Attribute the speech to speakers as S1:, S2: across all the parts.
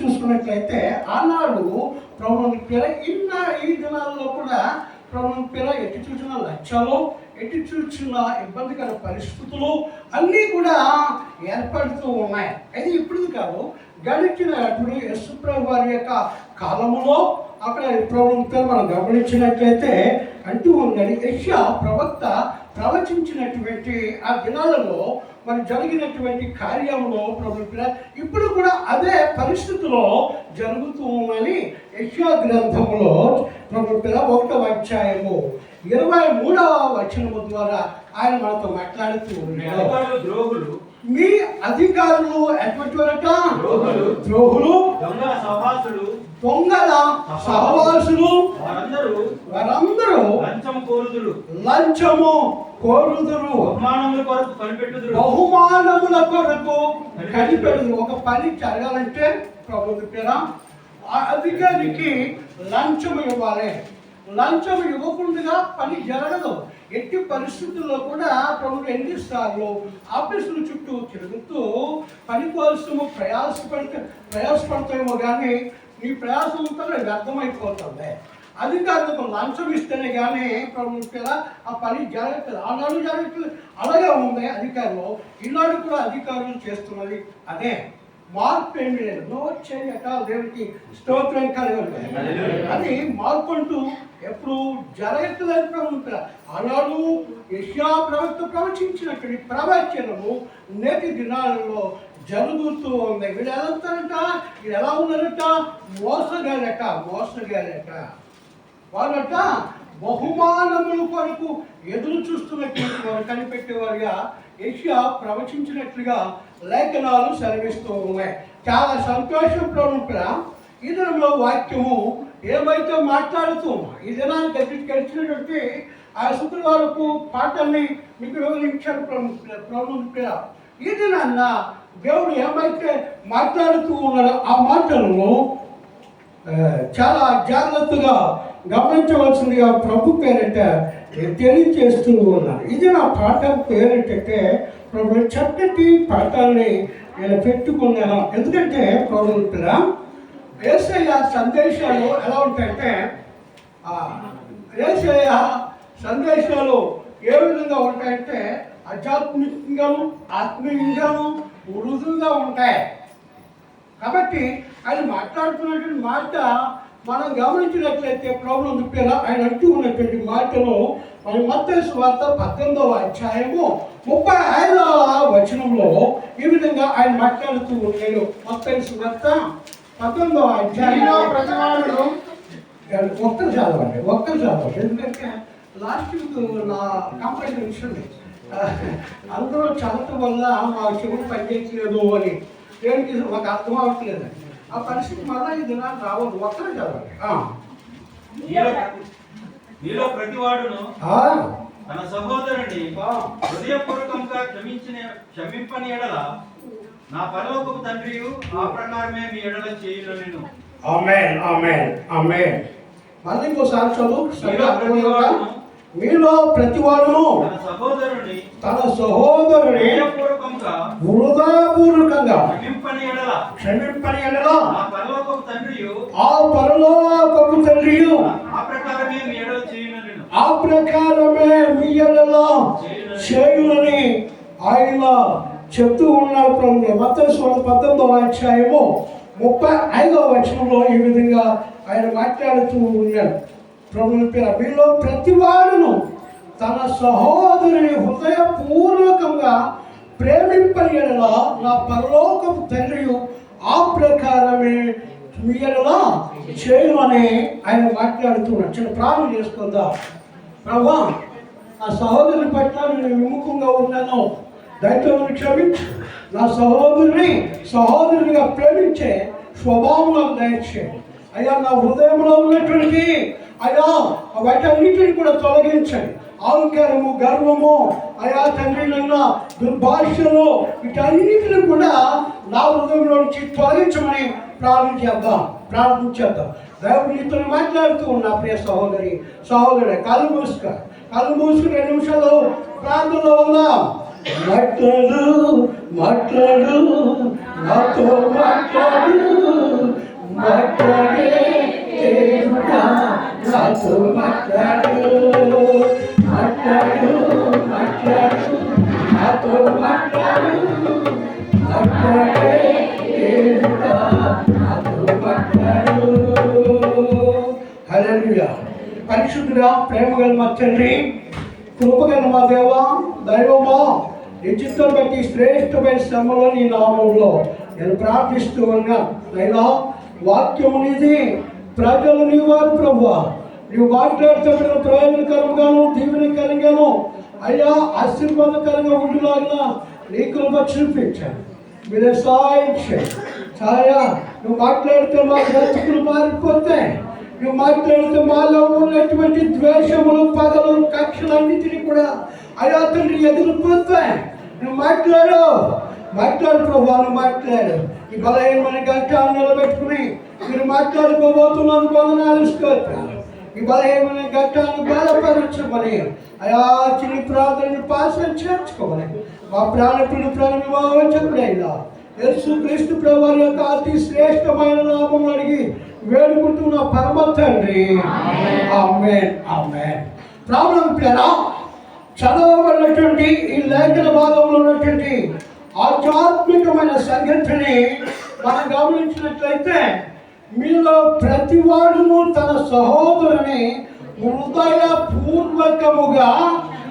S1: చూసుకున్నట్లయితే ఆనాడు ప్రభువుని పేర ఈ దినాల్లో కూడా ప్రభువుని పేర ఎటు చూసిన లక్ష్యాలు, ఎటు చూసిన ఇబ్బందికర పరిస్థితులు అన్నీ కూడా ఏర్పడుతూ ఉన్నాయి. అయితే ఇప్పుడు కాదు, గడిచినప్పుడు యేసుప్రభు వారి యొక్క కాలములో అక్కడ ప్రభువుని పేరు మనం గమనించినట్లయితే అంటూ ఉన్నది, యెషయా ప్రవక్త ప్రవచించినటువంటి ఆ దినాలలో మరి జరిగినటువంటి కార్యంలో ప్రభుత్వ ఇప్పుడు కూడా అదే పరిస్థితిలో జరుగుతూ ఉందని యెషయా గ్రంథంలో ప్రభుత్వ 1వ అధ్యాయము 23వ వచనము ద్వారా ఆయన మనతో మాట్లాడుతూ
S2: ఉన్నాడు.
S1: మీ అధికారులు ఎటువంటి వారట? ద్రోహులు, దొంగల సహవాసులు, వారందరూ లంచము కోరుదురు, బహుమానముల కొరకు కనిపెడుదురు. ఒక పని జరగాలంటే ప్రభుత్వ పేర అధికారికి లంచం ఇవ్వాలి. లంచం ఇవ్వకుండా పని జరగదు. ఎట్టి పరిస్థితుల్లో కూడా ప్రభుత్వం ఎన్నిసార్లు ఆఫీసుల చుట్టూ తిరుగుతూ పని కోసము ప్రయాసపడతామో కానీ నీ ప్రయాసం వ్యర్థమైపోతుంది. అధికారులకు లంచం ఇస్తేనే కానీ ప్రభుత్వం ఆ పని జరగట్లేదు. ఆనాడు జరగట్లేదు, అలాగే ఉంది అధికారులు. ఈనాడు కూడా అధికారులు చేస్తున్నది అదే. మార్పు ఏమి లేదు. నో చేయట దేవునికి స్తోత్రం కలగదు. అది మార్పు అంటూ ఎప్పుడు జరగట్లేదు. ప్రభుత్వ ఆనాడు యెషయా ప్రవక్త ప్రవచించినటువంటి ప్రవచనము నేటి దినాలలో జరుగుతూ ఉంది. వీళ్ళు ఎలా ఉంటారట? వీళ్ళు ఎలా ఉన్నారట? మోసగారట. వాళ్ళట బహుమానముల కొరకు ఎదురు చూస్తున్నటువంటి వారు కనిపెట్టేవారుగా యెషయా ప్రవచించినట్లుగా లేఖనాలు సెలవిస్తూ ఉన్నాయి. చాలా సంతోషం ప్రభుత్వ ఈ దినంలో వాక్యము ఏమైతే మాట్లాడుతూ ఈ దినానికి గడిచినటువంటి ఆ శుక్రవారపు పాటల్ని మీకు వివరించారు ప్రభుత్వ. ఈ దినాన్న దేవుడు ఏమైతే మాట్లాడుతూ ఉన్నాడో ఆ మాటలను చాలా జాగ్రత్తగా గమనించవలసిందిగా ప్రభు పేరిట తెలియజేస్తూ ఉన్నారు. ఇది నా పాఠం పేరేంటంటే ప్రభు చక్కటి పాఠాన్ని నేను పెట్టుకున్నాను. ఎందుకంటే ప్రభుత్వ యేసయ్య సందేశాలు ఎలా ఉంటాయంటే యేసయ్య సందేశాలు ఏ విధంగా ఉంటాయంటే ఆధ్యాత్మికంగాను ఆత్మీయంగాను మృదువుగా ఉంటాయి. కాబట్టి ఆయన మాట్లాడుతున్నటువంటి మాట మనం గమనించినట్లయితే ప్రభువు పేర ఆయన అంటూ ఉన్నటువంటి మాటలు మన మత్తయి సువార్త 18వ అధ్యాయము 35వ వచనంలో ఈ విధంగా ఆయన మాట్లాడుతూ ఉన్నాడు. మత్తయి సువార్త 18వ అధ్యాయంలో ప్రతివాడు ఒక్కరు చదవండి. ఎందుకంటే లాస్ట్ నా కంప్లైంట్ వచ్చింది, అందరూ చదవటం వల్ల మా చెవులు పనిచేయట్లేదు అని దేనికి మాకు అర్థం అవ్వట్లేదు. ఆ పరిస్థితి మళ్ళీ ఈ దినాలు రావద్దు. ఒక్కరే చదవండి.
S2: మీలో ప్రతివాడును తన సహోదరుని హృదయపూర్వకంగా క్షమింపని ఎడల నా పరలోకపు తండ్రి ఆ ప్రకారమే మీ ఎడల చేయును.
S1: ఆమేన్, ఆమేన్, ఆమేన్. మళ్ళీ ఇంకోసారి చదువు. మీలో ప్రతివాడును తన సహోదరుని హృదయపూర్వకంగా క్షమింపని ఎడల ఆ పరలోకపు తండ్రి ఆ ప్రకారమే మీ ఎడల చేయునని ఆయన చెప్తూ ఉన్నాడు. మత్తయి 18వ అధ్యాయము 35వ వచనంలో ఈ విధంగా ఆయన మాట్లాడుతూ ఉన్నాడు. ప్రభువుని పేర మీలో ప్రతివాడును తన సహోదరుని హృదయపూర్వకంగా ప్రేమింపని ఎడల నా పరలోకపు తండ్రి ఆ ప్రకారమే మీ ఎడల చేయమని ఆయన మాట్లాడుతున్నాడు. చిన్న ప్రారంభం చేసుకుందాం. ప్రభువా, నా సహోదరుని పట్ల నేను విముఖంగా ఉన్నాను, దయచేసి క్షమించు. నా సహోదరునిగా ప్రేమించే స్వభావం దయచేయండి అయ్యా. నా హృదయంలో ఉన్నటువంటి అయ్యా వాటన్నిటిని కూడా తొలగించండి. అహంకారము, గర్వము, అయా తండ్రి నన్న దుర్భాషలు, వీటన్నిటిని కూడా నా హృదయంలో నుంచి తొలగించమని ప్రార్థించేద్దాం. దేవుడు నీతో మాట్లాడుతూ ఉన్నా ప్రియ సహోదరి కళ్ళు మూసుకుని 2 నిమిషాలు ప్రార్థనలో ఉందాం. మాట్లాడు నాతో మాట్లాడు నాతో మాట్లాడు మాట్లాడు మాట్లాడు నాతో మాట్లాడు మాట్లాడే దేవుడా నాతో మాట్లాడు. హల్లెలూయా. పరిశుద్ధుడా, ప్రేమగల మా తండ్రి, కృపగల మా దేవా, దైవమా, నీ చిత్తం బట్టి శ్రేష్టమైన శ్రమలో నీ నామంలో నేను ప్రార్థిస్తూ ఉన్నా. అయినా వాక్యము నీది, ప్రజలు నీ వారు ప్రభువా. నీవు మాట్లాడుతున్న ప్రయోజనకరంగాను దీవెనకరంగాను అయ్యా ఆశీర్వాదకరంగా ఉండులాగా నీ కృప చూపించాను. మీరే సాయం చేయండి. సాయా, నువ్వు మాట్లాడితే మా బ్రతుకులు మారిపోతాయి. నువ్వు మాట్లాడితే మాలో ఉన్నటువంటి ద్వేషములు, పగలు, కక్షలన్నిటినీ కూడా అయ్యా తండ్రి ఎదిరిపోతాయి. నువ్వు మాట్లాడు ప్రభు, మాట్లాడు. ఈ బలహీనమైన గంటను నిలబెట్టుకుని మీరు మాట్లాడుకోబోతున్నాను. వందనాలు స్తోత్రాలు. ఈ బలహీనమైన గంటను బలపరచమని అయా చిన్న ప్రార్థనని పాసం చేర్చుకోమని మా ప్రాణపుడు వివాహకుడైనా యేసు క్రీస్తు ప్రభువారి యొక్క అతి శ్రేష్టమైన నామం అడిగి వేడుకుంటున్న పరమ తండ్రి. ఆమేన్ ఆమేన్. ప్రాణపుడా, చదవబడినటువంటి ఈ లేఖన భాగంలో ఉన్నటువంటి ఆధ్యాత్మికమైన సంగతిని మనం గమనించినట్లయితే మీలో ప్రతి వాడును తన సహోదరుని హృదయపూర్వకముగా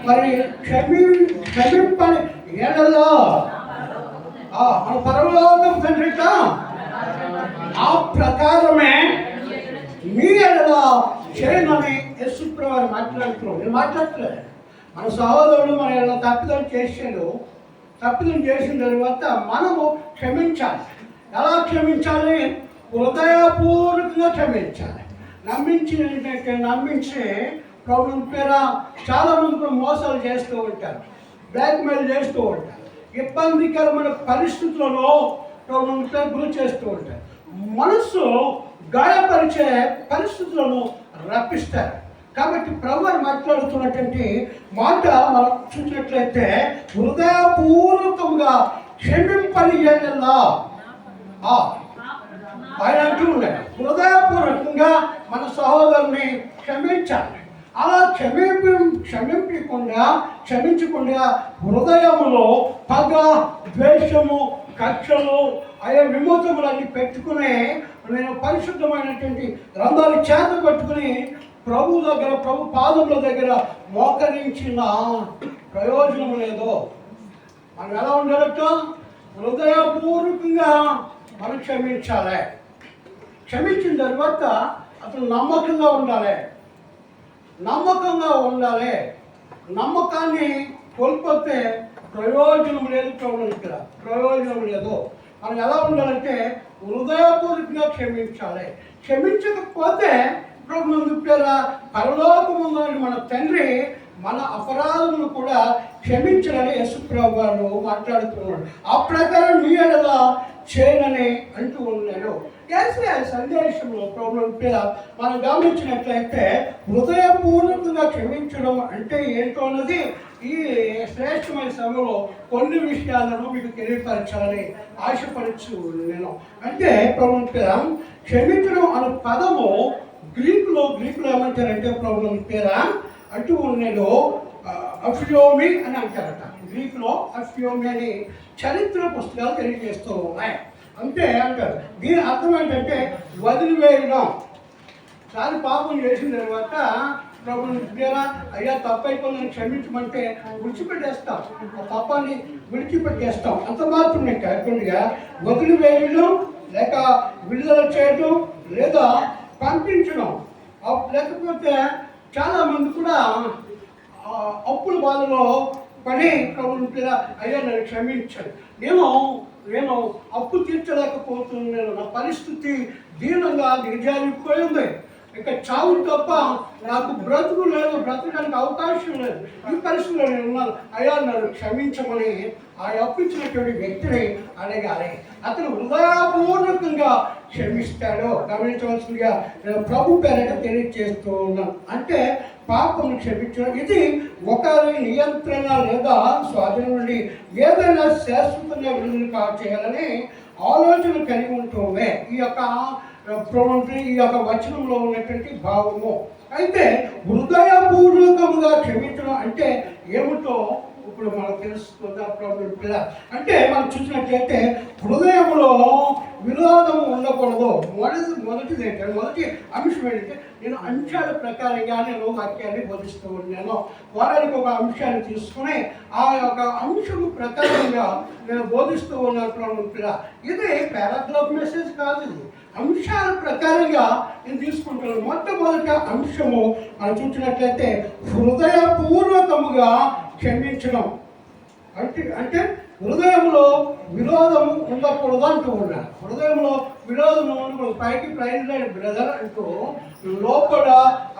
S1: మరి క్షమింపని ఎడలా మన పరలోకం తండ్రిట ఆ ప్రకారమే మీ ఎడలా చేయనని యేసు ప్రభువు మాట్లాడుతున్నాం. నేను మాట్లాడట్లేదు. మన సహోదరుడు మన ఎలా తప్పిదం చేసిన తర్వాత మనము క్షమించాలి. ఎలా క్షమించాలి? హృదయపూర్వకంగా క్షమించాలి. నమ్మించే ప్రాబ్లం పేర చాలా మంది మోసాలు చేస్తూ ఉంటారు, బ్లాక్మెయిల్ చేస్తూ ఉంటారు, ఇబ్బందికరమైన పరిస్థితులలో ప్రాబ్లం పేరు గురి చేస్తూ ఉంటారు, మనసు గాయపరిచే పరిస్థితులను రప్పిస్తారు. కాబట్టి ప్రభువు మాట్లాడుతున్నటువంటి మాట మనం చూసినట్లయితే హృదయపూర్వకంగా క్షమింపని ఎడలా ఆయన అంటూ ఉన్నాడు. హృదయపూర్వకంగా మన సహోదరుని క్షమించాలి. అలా క్షమించకుండా హృదయములో పగ, ద్వేషము, కక్షలు, ఆయా విమోచములన్నీ పెట్టుకుని నేను పరిశుద్ధమైనటువంటి గ్రంథాలు చేత పట్టుకుని ప్రభు పాదముల దగ్గర మోకరించిన ప్రయోజనం లేదో. మనం ఎలా ఉండాలట? హృదయపూర్వకంగా మనం క్షమించాలి. క్షమించిన తర్వాత అతను నమ్మకంగా ఉండాలి. నమ్మకాన్ని కోల్పోతే ప్రయోజనం లేదు. ఇక్కడ ప్రయోజనం లేదు. మనం ఎలా ఉండాలంటే హృదయపూర్వకంగా క్షమించాలి. క్షమించకపోతే ప్రభునందు పేర పరలోకముందని మన తండ్రి మన అపరాధములు కూడా క్షమించాలని యేసు ప్రభువు వారు మాట్లాడుతున్నాడు. ఆ ప్రకారం మీ ఎడలా చేయనని అంటూ ఉన్నాడు. సందేశంలో ప్రభువు పేర మనం గమనించినట్లయితే హృదయపూర్వకంగా క్షమించడం అంటే ఏంటో అన్నది ఈ శ్రేష్టమైన సమయంలో కొన్ని విషయాలను మీకు తెలియపరచాలని ఆశపరచు నేను. అంటే ప్రభువు పేర క్షమించడం అనే పదము గ్రీకులో ఏమంటారంటే ప్రభువు పేర అంటూ ఉన్నాడు అఫియోమి అని అంటారట. గ్రీకులో అఫియోమి అని చరిత్ర పుస్తకాలు తెలియజేస్తూ ఉన్నాయి. అంతే అంటారు. దీని అర్థం ఏంటంటే వదిలివేయడం. చాలా పాపం చేసిన తర్వాత ప్రభుని అయ్యా తప్పైపోయిందని క్షమించమంటే విడిచిపెట్టేస్తాం. ఆ పాపాన్ని విడిచిపెట్టేస్తాం. అంత మాత్రమే కాకుండా వదిలివేయడం, లేక విడుదల చేయడం, లేదా పంపించడం. లేకపోతే చాలామంది కూడా అప్పుల బాధలో పడి ప్రభుని అయ్యా నన్ను క్షమించాను, నేను అప్పు తీర్చలేకపోతున్నాను, నా పరిస్థితి దీనంగా దిగజారిపోయింది, ఇక చావు తప్ప నాకు బ్రతుకు లేదు, బ్రతకడానికి అవకాశం లేదు, ఈ పరిస్థితిలో నేను ఉన్నాను, అయ్యా నన్ను క్షమించమని ఆ అప్పించినటువంటి వ్యక్తిని అడగాలి. అతను హృదయపూర్వకంగా క్షమిస్తాడు. గమనించవలసిందిగా నేను ప్రభు పేరట తెలియజేస్తూ ఉన్నాను. అంటే పాపం క్షమించడం ఇది ఒకరి నియంత్రణ లేదా స్వాధీనం నుండి ఏదైనా శాశ్వతంగా విడుదల చేయాలని ఆలోచన కలిగి ఉంటుంది. ఈ యొక్క ఈ యొక్క వచనంలో ఉన్నటువంటి భావము. అయితే హృదయపూర్వకముగా క్షమించడం అంటే ఏమిటో ఇప్పుడు మనకు తెలుసుకుందాం. అంటే మనం చూసినట్లయితే హృదయంలో విరోధం ఉండకూడదు. మొదటి అంశం ఏంటంటే నేను అంశాల ప్రకారంగా నేను వాక్యాన్ని బోధిస్తూ ఉన్నాను. వారానికి ఒక అంశాన్ని తీసుకుని ఆ యొక్క అంశం ప్రకారంగా నేను బోధిస్తూ ఉన్నాను. ఇది పారాగ్రాఫ్ మెసేజ్ కాదు, ఇది అంశాల ప్రకారంగా నేను తీసుకుంటున్నాను. మొట్టమొదటి అంశము మనం చూసినట్లయితే హృదయపూర్వకముగా క్షమించడం అంటే హృదయంలో విరోధము ఉండకూడదు అంటూ ఉన్నాను. హృదయంలో విరోధం ఉండకూడదు. పైకి ప్రైజ్ బ్రదర్ అంటూ లోపల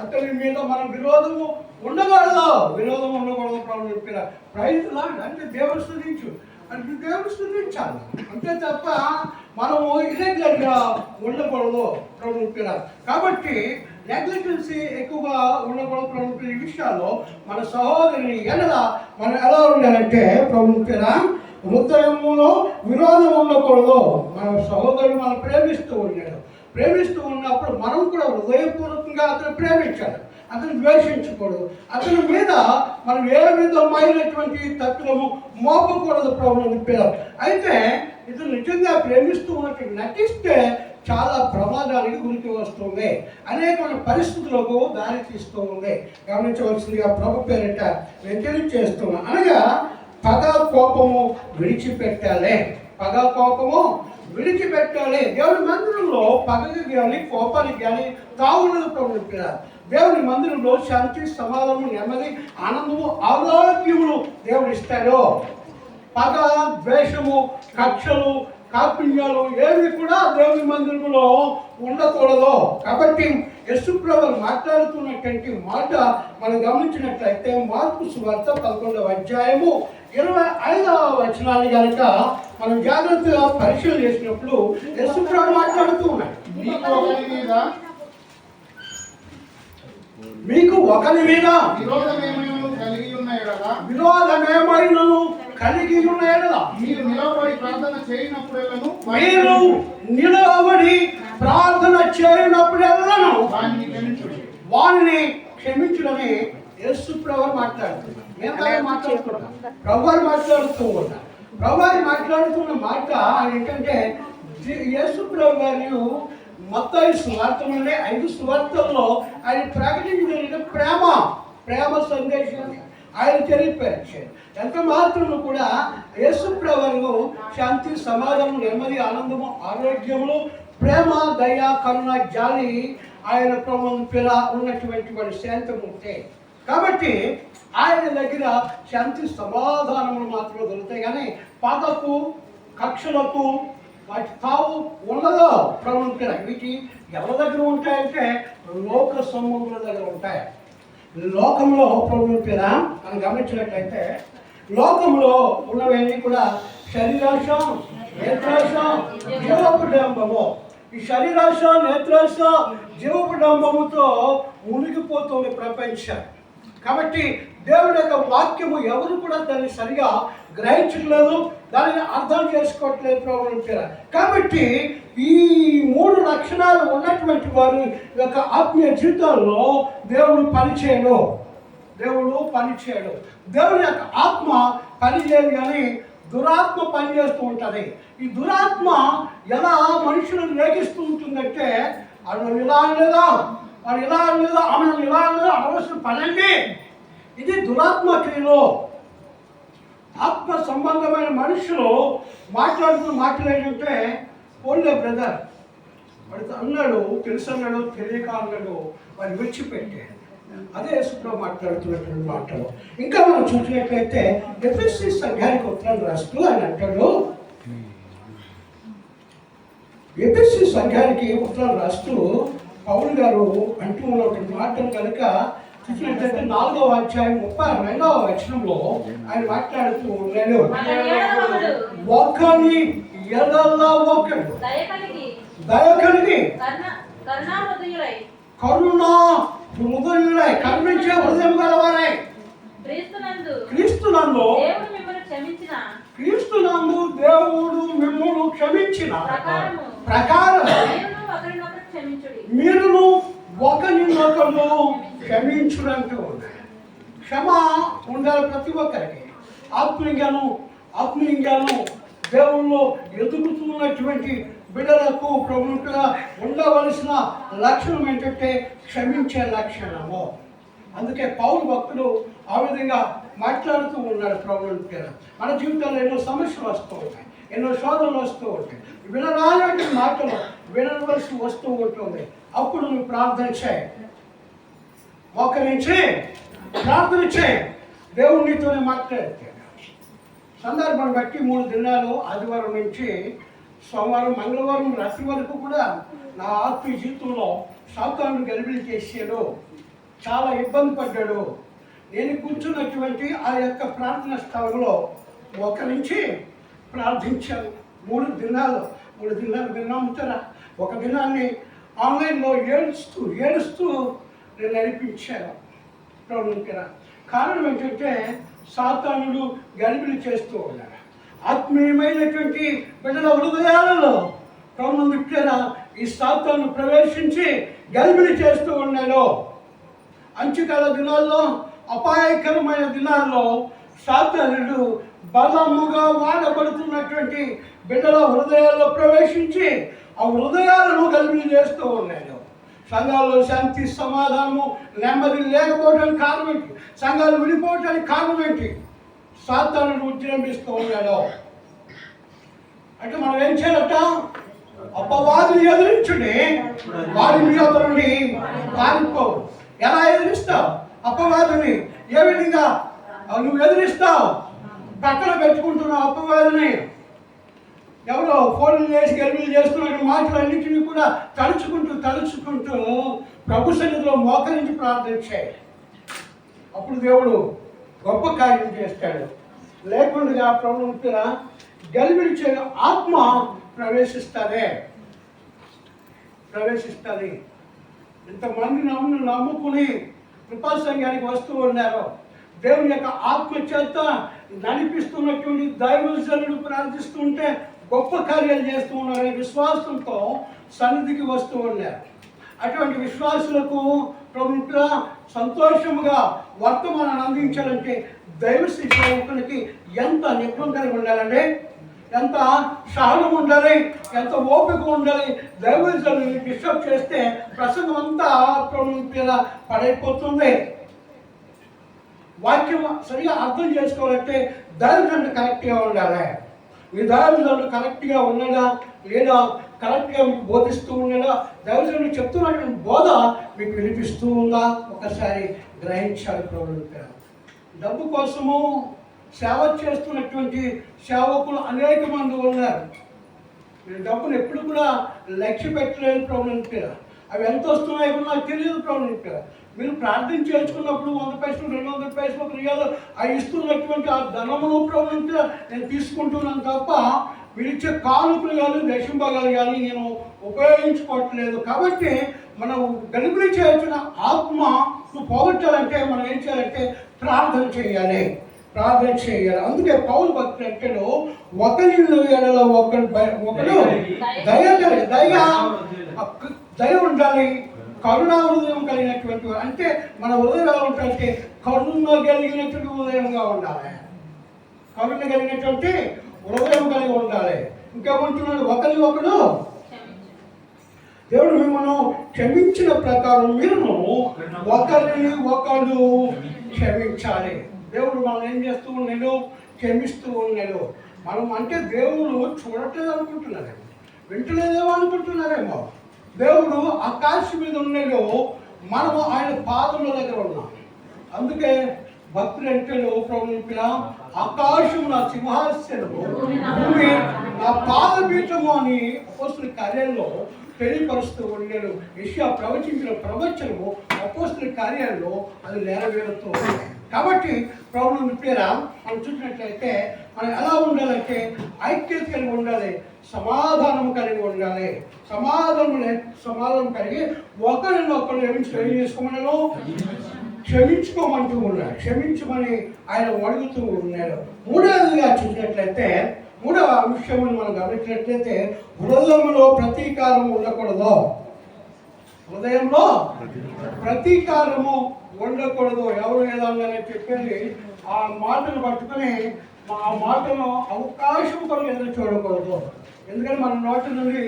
S1: అతని మీద మనం విరోధము ఉండకూడదు. విరోధం ఉండకూడదు ప్రభు చెప్పారు. ప్రైజ్ లాడ్ అంటే దేవుడు స్తుతించు అంటే దేవుడు స్తుతించాలి, అంతే తప్ప మనము ఇరెగ్యులర్గా ఉండకూడదు ప్రభు చెప్పారు. కాబట్టి నెగ్లిజెన్సీ ఎక్కువగా ఉండకూడదు ప్రభు. ఈ విషయాల్లో మన సహోదరుని మనం ఎలా ఉండాలంటే ప్రభు హృదయంలో విరోధం ఉండకూడదు. మన సహోదరుడు మనం ప్రేమిస్తూ ఉన్నప్పుడు మనం కూడా హృదయపూర్వకంగా అతను ప్రేమించాలి, అతను ద్వేషించకూడదు. అతని మీద మనం ఏ విధమైనటువంటి తత్వము మోపకూడదు ప్రభు చెప్పారు. అయితే ఇతను నిజంగా ప్రేమిస్తూ ఉన్నట్టు నటిస్తే చాలా ప్రమాదానికి గురికి వస్తుంది, అనేకమైన పరిస్థితులకు దారి తీస్తూ ఉంది. గమనించవలసిందిగా ప్రభు పేరిట నేను చేస్తున్నా. అనగా పగ కోపము విడిచిపెట్టాలి. దేవుని మందిరంలో పగకి కానీ కోపానికి కానీ తావున్నది ప్రభు చెప్పారు. దేవుని మందిరంలో శాంతి, సమాధానము, నెమ్మది, ఆనందము, ఆరోగ్యములు దేవుడు ఇస్తాడు. పగ, ద్వేషము, కక్షలు, కాపుణ్యాలు ఏవి కూడా దేవుని మందిరంలో ఉండకూడదు. కాబట్టి యేసుప్రభు మాట్లాడుతున్నటువంటి మాట మనం గమనించినట్లయితే మార్కు సువార్త 11వ అధ్యాయము 25వ వచనాన్ని కనుక మనం జాగ్రత్తగా పరిశీలన చేసినప్పుడు యేసుప్రభు మాట్లాడుతూ ఉన్నాడు. మీకు ఒకరి మీద విరోధమేమైనను కలిగి ఉన్న ఎడల మీరు నిలబడి ప్రార్థన చేయనప్పుడెల్లను వారిని క్షమించుడని యేసుప్రభు మాట్లాడుతున్నారు. ప్రభువారు మాట్లాడుతున్న మాట ఏంటంటే యేసుప్రభు గారు మత్తయి సువార్తలోనే 5 సువార్తల్లో ఆయన ప్రకటించిన ప్రేమ సందేశాన్ని ఆయన తెలియపరిచారు. ఎంత మాత్రము కూడా యేసుప్రభు శాంతి, సమాధానం, నెమ్మది, ఆనందము, ఆరోగ్యములు, ప్రేమ, దయ, కరుణ, జాలి ఆయన ప్రభువు పిల్ల ఉన్నటువంటి వాడి శాంతమూర్తి. కాబట్టి ఆయన దగ్గర శాంతి, సమాధానములు మాత్రమే దొరుకుతాయి, కానీ పగకు, కక్షలకు వాటి తావు ఉండదు ప్రభువు పిల్ల. వీటి ఎవరి దగ్గర ఉంటాయంటే లోక సంబంధుల దగ్గర ఉంటాయి. లోకంలో ప్రభువు పిల్ల మనం గమనించినట్లయితే లోకంలో ఉన్నవన్నీ కూడా శరీరాశ, నేత్రాశ, జీవపుడంబము. ఈ శరీరాశ, నేత్రాశ, జీవపుడంబముతో మునిగిపోతుంది ప్రపంచం. కాబట్టి దేవుడి యొక్క వాక్యము ఎవరు కూడా దాన్ని సరిగా గ్రహించట్లేదు, దానిని అర్థం చేసుకోవట్లేదు ప్రభువు. కాబట్టి ఈ 3 లక్షణాలు ఉన్నటువంటి వారి యొక్క ఆత్మీయ జీవితాల్లో దేవుడు పనిచేయడు. దేవుని యొక్క ఆత్మ పనిచేయదు, కానీ దురాత్మ పనిచేస్తూ ఉంటుంది. ఈ దురాత్మ ఎలా మనుషులను రేగిస్తూ ఉంటుందంటే వాడు ఇలా అనలేదా, ఆమె ఇలా అనలేదా, అనవసరం పనండి. ఇది దురాత్మ క్రియలో. ఆత్మ సంబంధమైన మనుషులు మాట్లాడుతున్న మాట్లాడేటంటే పోన్లే బ్రదర్ వాడు అన్నాడు, తెలుసు అన్నాడు, తెలియక అన్నాడు, వాడిని విడిచిపెట్టే. అదే యేసుప్రభు మాట్లాడుతున్నటువంటి మాటలు. ఇంకా మనం చూసినట్లయితే ఎఫెసీ సంఘానికి ఉత్తరం రాస్తూ ఆయన అంటాడు, ఎఫెసీ సంఘానికి ఉత్తరం రాస్తూ పౌలు గారు అంటూ ఉన్నటువంటి మాటలు కనుక చూసినట్లయితే 4వ అధ్యాయం 32వ వచనంలో ఆయన మాట్లాడుతూ ఉన్నాడు. ఒకని ఎడల ఒకడు దయ కలిగి కరుణా కరుణించే హృదయం గలవారై క్రీస్తునందు క్రీస్తునందు దేవుడు మిమ్మల్ని క్షమించిన ప్రకారం మీరును ఒకరినొకరు క్షమించుడంటూ ఉన్నాయి. క్షమ ఉండాలి ప్రతి ఒక్కరికి. ఆత్మీయంగాను దేవుళ్ళు ఎదుగుతున్నటువంటి బిడ్డలకు ప్రభుత్వంగా ఉండవలసిన లక్షణం ఏంటంటే క్షమించే లక్షణము. అందుకే పౌలు భక్తుడు ఆ విధంగా మాట్లాడుతూ ఉన్నాడు. ప్రభుత్వం మన జీవితంలో ఎన్నో సమస్యలు వస్తూ ఉంటాయి, ఎన్నో శోధనలు వస్తూ ఉంటాయి, వినరాని మాటలు వినవలసి వస్తూ ఉంటుంది. అప్పుడు నువ్వు ప్రార్థన చేయి, మోకరించి ప్రార్థన చేయి, దేవుడు నీతోనే మాట్లాడితే. సందర్భం బట్టి 3 దినాలు ఆదివారం నుంచి సోమవారం మంగళవారం రాత్రి వరకు కూడా నా ఆత్మీయ జీవితంలో సాతాను గలిబిలి చేసాడు, చాలా ఇబ్బంది పడ్డాడు. నేను కూర్చున్నటువంటి ఆ యొక్క ప్రార్థన స్థలంలో మోకరించి ప్రార్థించాను. 3 దినాలు విన్నాముతారా. ఒక దినాన్ని ఆన్లైన్లో ఏడుస్తూ నేను నడిపించాను. ప్రభుత్వం కారణం ఏంటంటే సాతానుడు గలిబిలి చేస్తూ ఉన్నాడు. ఆత్మీయమైనటువంటి బిడ్డల హృదయాలలో ప్రభుత్వం ఈ సాతాను ప్రవేశించి గలిబిలి చేస్తూ ఉన్నాడు. అంచుకాల దినాల్లో, అపాయకరమైన దినాల్లో సాతానుడు బలముగా వాడబడుతున్నటువంటి బిడ్డల హృదయాల్లో ప్రవేశించి ఆ హృదయాలను గలిబిలి చేస్తూ ఉన్నాడు. సంఘాల్లో శాంతి సమాధానము నెమ్మది లేకపోవడానికి కారణం ఏంటి? సంఘాలు విడిపోవడానికి కారణం ఏంటి? సాతానుడు ఉద్యమిస్తూ ఉన్నాడు. అంటే మనం ఏం చేయాలట? అపవాదిని ఎదిరించుడి, వారి మీద నుండి పారిపోవు. ఎలా ఎదిరిస్తావు అపవాదిని? ఏ విధంగా నువ్వు ఎదిరిస్తావు? పక్కన పెట్టుకుంటున్నావు అపవాదిని. ఎవరో ఫోన్లు చేసి గెలుపులు చేస్తున్న మాటలన్నింటినీ కూడా తలుచుకుంటూ ప్రభు సన్నిధిలో మోకరించి ప్రార్థించాయి. అప్పుడు దేవుడు గొప్ప కార్యం చేస్తాడు. లేకుండా ప్రభుత్వ గెలుపులు చే ఆత్మ ప్రవేశిస్తుంది. ఇంతమంది నమ్ముకుని కృపా సంఘానికి వస్తూ ఉన్నారు. దేవుని యొక్క ఆత్మ చేత నడిపిస్తున్నటువంటి దైవజనుడు ప్రార్థిస్తుంటే గొప్ప కార్యాలు చేస్తూ ఉన్నారనే విశ్వాసంతో సన్నిధికి వస్తూ ఉన్నారు. అటువంటి విశ్వాసులకు ప్రభుత్వ సంతోషముగా వర్తమానాన్ని అందించాలంటే దైవ సేవకునికి ఎంత నిపుణం కలిగి ఉండాలండి, ఎంత సహనం ఉండాలి, ఎంత ఓపిక ఉండాలి. దైవజనుని డిస్టర్బ్ చేస్తే ప్రసంగం అంతా ప్రభుత్వ పడైపోతుంది. వాక్యం సరిగా అర్థం చేసుకోవాలంటే దైవజనుడు కరెక్ట్గా ఉండాలి. మీ దైవజనుడు కరెక్ట్గా ఉన్నాడా లేదా, కరెక్ట్గా మీకు బోధిస్తూ ఉన్నాడా, దైవజనుడు చెప్తున్నటువంటి బోధ మీకు వినిపిస్తూ ఉందా ఒకసారి గ్రహించాలి. ప్రభుత్వ డబ్బు కోసము సేవ చేస్తున్నటువంటి సేవకులు అనేక మంది ఉన్నారు. మీరు డబ్బును ఎప్పుడు కూడా లక్ష్య పెట్టలేదు ప్రభుత్వ. అవి ఎంత వస్తున్నాయో కూడా నాకు తెలియదు ప్రభుత్వ. మీరు ప్రార్థన చేసుకున్నప్పుడు 100 పైసలు 200 పైసలు క్రియాలు అవి ఇస్తున్నటువంటి ఆ ధనమును ప్రభుత్వ నేను తీసుకుంటున్నాను తప్ప మీరు ఇచ్చే కానుకలు కానీ దశంభాగాలు కానీ నేను ఉపయోగించుకోవట్లేదు. కాబట్టి మనం గలిబిలి చేయాల్సిన ఆత్మను పోగొట్టాలంటే మనం ఏం చేయాలంటే ప్రార్థన చేయాలి. అందుకే పౌలు భక్తుడు అంటాడు, ఒకరి ఎడల ఒకడు దయ ఉండాలి, కరుణా హృదయం కలిగినటువంటి. అంటే మన హృదయం ఎలా ఉండాలంటే కరుణ కలిగినటువంటి హృదయంగా ఉండాలి. కరుణ కలిగినటువంటి హృదయం కలిగి ఉండాలి. ఇంకేమంటున్నాడు? ఒకడు దేవుడు మిమ్మల్ని క్షమించిన ప్రకారం మీరు ఒకడు క్షమించాలి. దేవుడు మనం ఏం చేస్తూ ఉన్నాడు? క్షమిస్తూ ఉన్నాడు. మనం అంటే దేవుడు చూడట్లేదు అనుకుంటున్నారేమో, వింటలేదేమో అనుకుంటున్నారేమో. దేవుడు ఆకాశం మీద ఉన్నాడు, మనము ఆయన పాదముల దగ్గర ఉన్నాం. అందుకే భక్తులు అంటాడు ప్రభుత్వ, ఆకాశం నా సింహాసనము, భూమి నా పాదపీఠము అని అపోస్తుల కార్యాల్లో తెలియపరుస్తూ ఉన్నాడు. యెషయా ప్రవచించిన ప్రవచనము అపోస్తుల కార్యాల్లో అది నెరవేరుతూ ఉంది. కాబట్టి ప్రభుత్వం పేరా మనం చూసినట్లయితే మనం ఎలా ఉండాలంటే ఐక్యత కలిగి ఉండాలి, సమాధానం కలిగి ఉండాలి. సమాధానం కలిగి ఒకరినొకరు ఏం చేసుకోమన్నాను? క్షమించుకోమంటూ ఉన్నాడు, క్షమించమని ఆయన అడుగుతూ ఉన్నాడు. మూడవదిగా చూసినట్లయితే మూడవ విషయమును మనం గమనించినట్లయితే హృదయంలో ప్రతీకారం ఉండకూడదు. హృదయంలో ప్రతీకారము ఉండకూడదు. ఎవరు ఏదన్నారని చెప్పేది ఆ మాటను పట్టుకొని ఆ మాటను అవకాశం కొరకు ఎదురు చూడకూడదు. ఎందుకంటే మన నోటి నుండి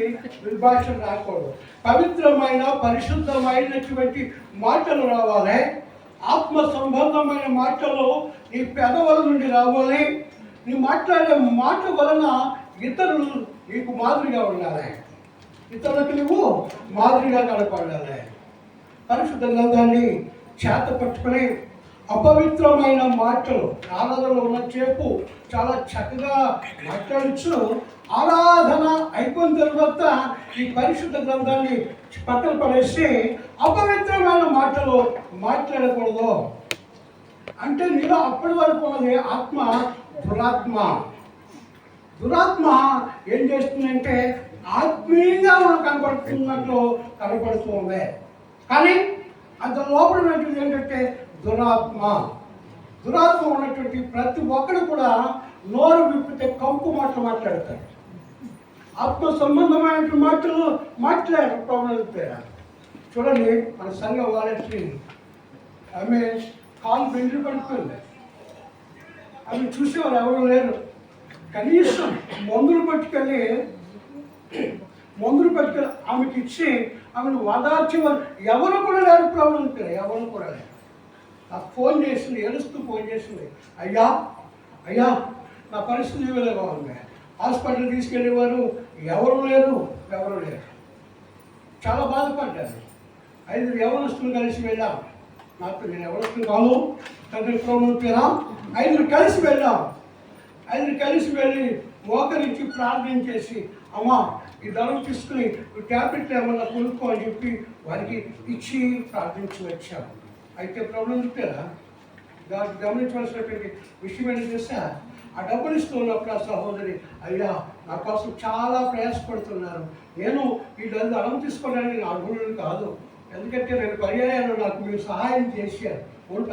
S1: నిర్భాషణ రాకూడదు. పవిత్రమైన పరిశుద్ధమైనటువంటి మాటలు రావాలి. ఆత్మ సంబంధమైన మాటలు నీ పెదవుల నుండి రావాలి. నీ మాట్లాడే మాట వలన ఇతరులు నీకు మాదిరిగా ఉండాలి, ఇతరులకు నువ్వు మాదిరిగా కనపడాలి. పరిశుద్ధ గ్రంథాన్ని చేత పట్టుకుని అపవిత్రమైన మాటలు ఆరాధనలో ఉన్న చేపు చాలా చక్కగా మాట్లాడచ్చు. ఆరాధన అయిపోయిన తర్వాత ఈ పరిశుద్ధ గ్రంథాన్ని పక్కన పడేసి అపవిత్రమైన మాటలు మాట్లాడకూడదు. అంటే నీలో అప్పటి వరకు ఉన్నది ఆత్మ దురాత్మ. దురాత్మ ఏం చేస్తుందంటే ఆత్మీయంగా మనం కనపడుతున్నట్లు కనపడుతూ ఉంది, కానీ అంత లోపల ఉన్నటువంటి ఏంటంటే దురాత్మ. దురాత్మ ఉన్నటువంటి ప్రతి ఒక్కరు కూడా నోరు విప్పితే కంపు మాటలు మాట్లాడతారు. ఆత్మ సంబంధమైనటువంటి మాటలు మాట్లాడారు. ప్రాబ్లం చూడండి, మన సంఘ వాలంటీ ఆమె కాలు బెండ్లు పడుతుంది. అవి చూసేవారు ఎవరు లేరు. కనీసం మందులు పట్టుకెళ్ళి ఆమెకి ఇచ్చి ఆమెను ఓదార్చేవారు ఎవరు కూడా లేరు. ప్రాబ్లం ఎవరు కూడా లేరు. నాకు ఫోన్ చేసింది, ఏడుస్తూ ఫోన్ చేసింది, అయ్యా అయ్యా నా పరిస్థితి ఇవ్వలేగా ఉంది, హాస్పిటల్ తీసుకెళ్ళేవారు ఎవరు లేరు. చాలా బాధపడ్డాను. 5 యవనస్తులు కలిసి వెళ్ళాం. నాకు నేను యవనస్తులు కాదు, తండ్రి ప్రోగ్రాం పేరా 5 కలిసి వెళ్ళాం. 5 కలిసి వెళ్ళి మోకరించి ప్రార్థన చేసి, అమ్మా ఈ ధనం తీసుకుని ట్యాబ్లెట్ ఏమన్నా కొనుక్కో అని చెప్పి వారికి ఇచ్చి ప్రార్థించి వచ్చాం. అయితే ప్రాబ్లం చెప్పారా, దానికి గమనించవలసినటువంటి విషయం ఏంటి చేస్తా, ఆ డబ్బులు ఇస్తూ ఉన్నప్పుడు ఆ సహోదరి, అయ్యా నా కోసం చాలా ప్రయాసపడుతున్నారు, నేను ఈ ధనం తీసుకోవడానికి నా అర్హులను కాదు, ఎందుకంటే 2 పర్యాయాలు నాకు మీరు సహాయం చేశారు. 3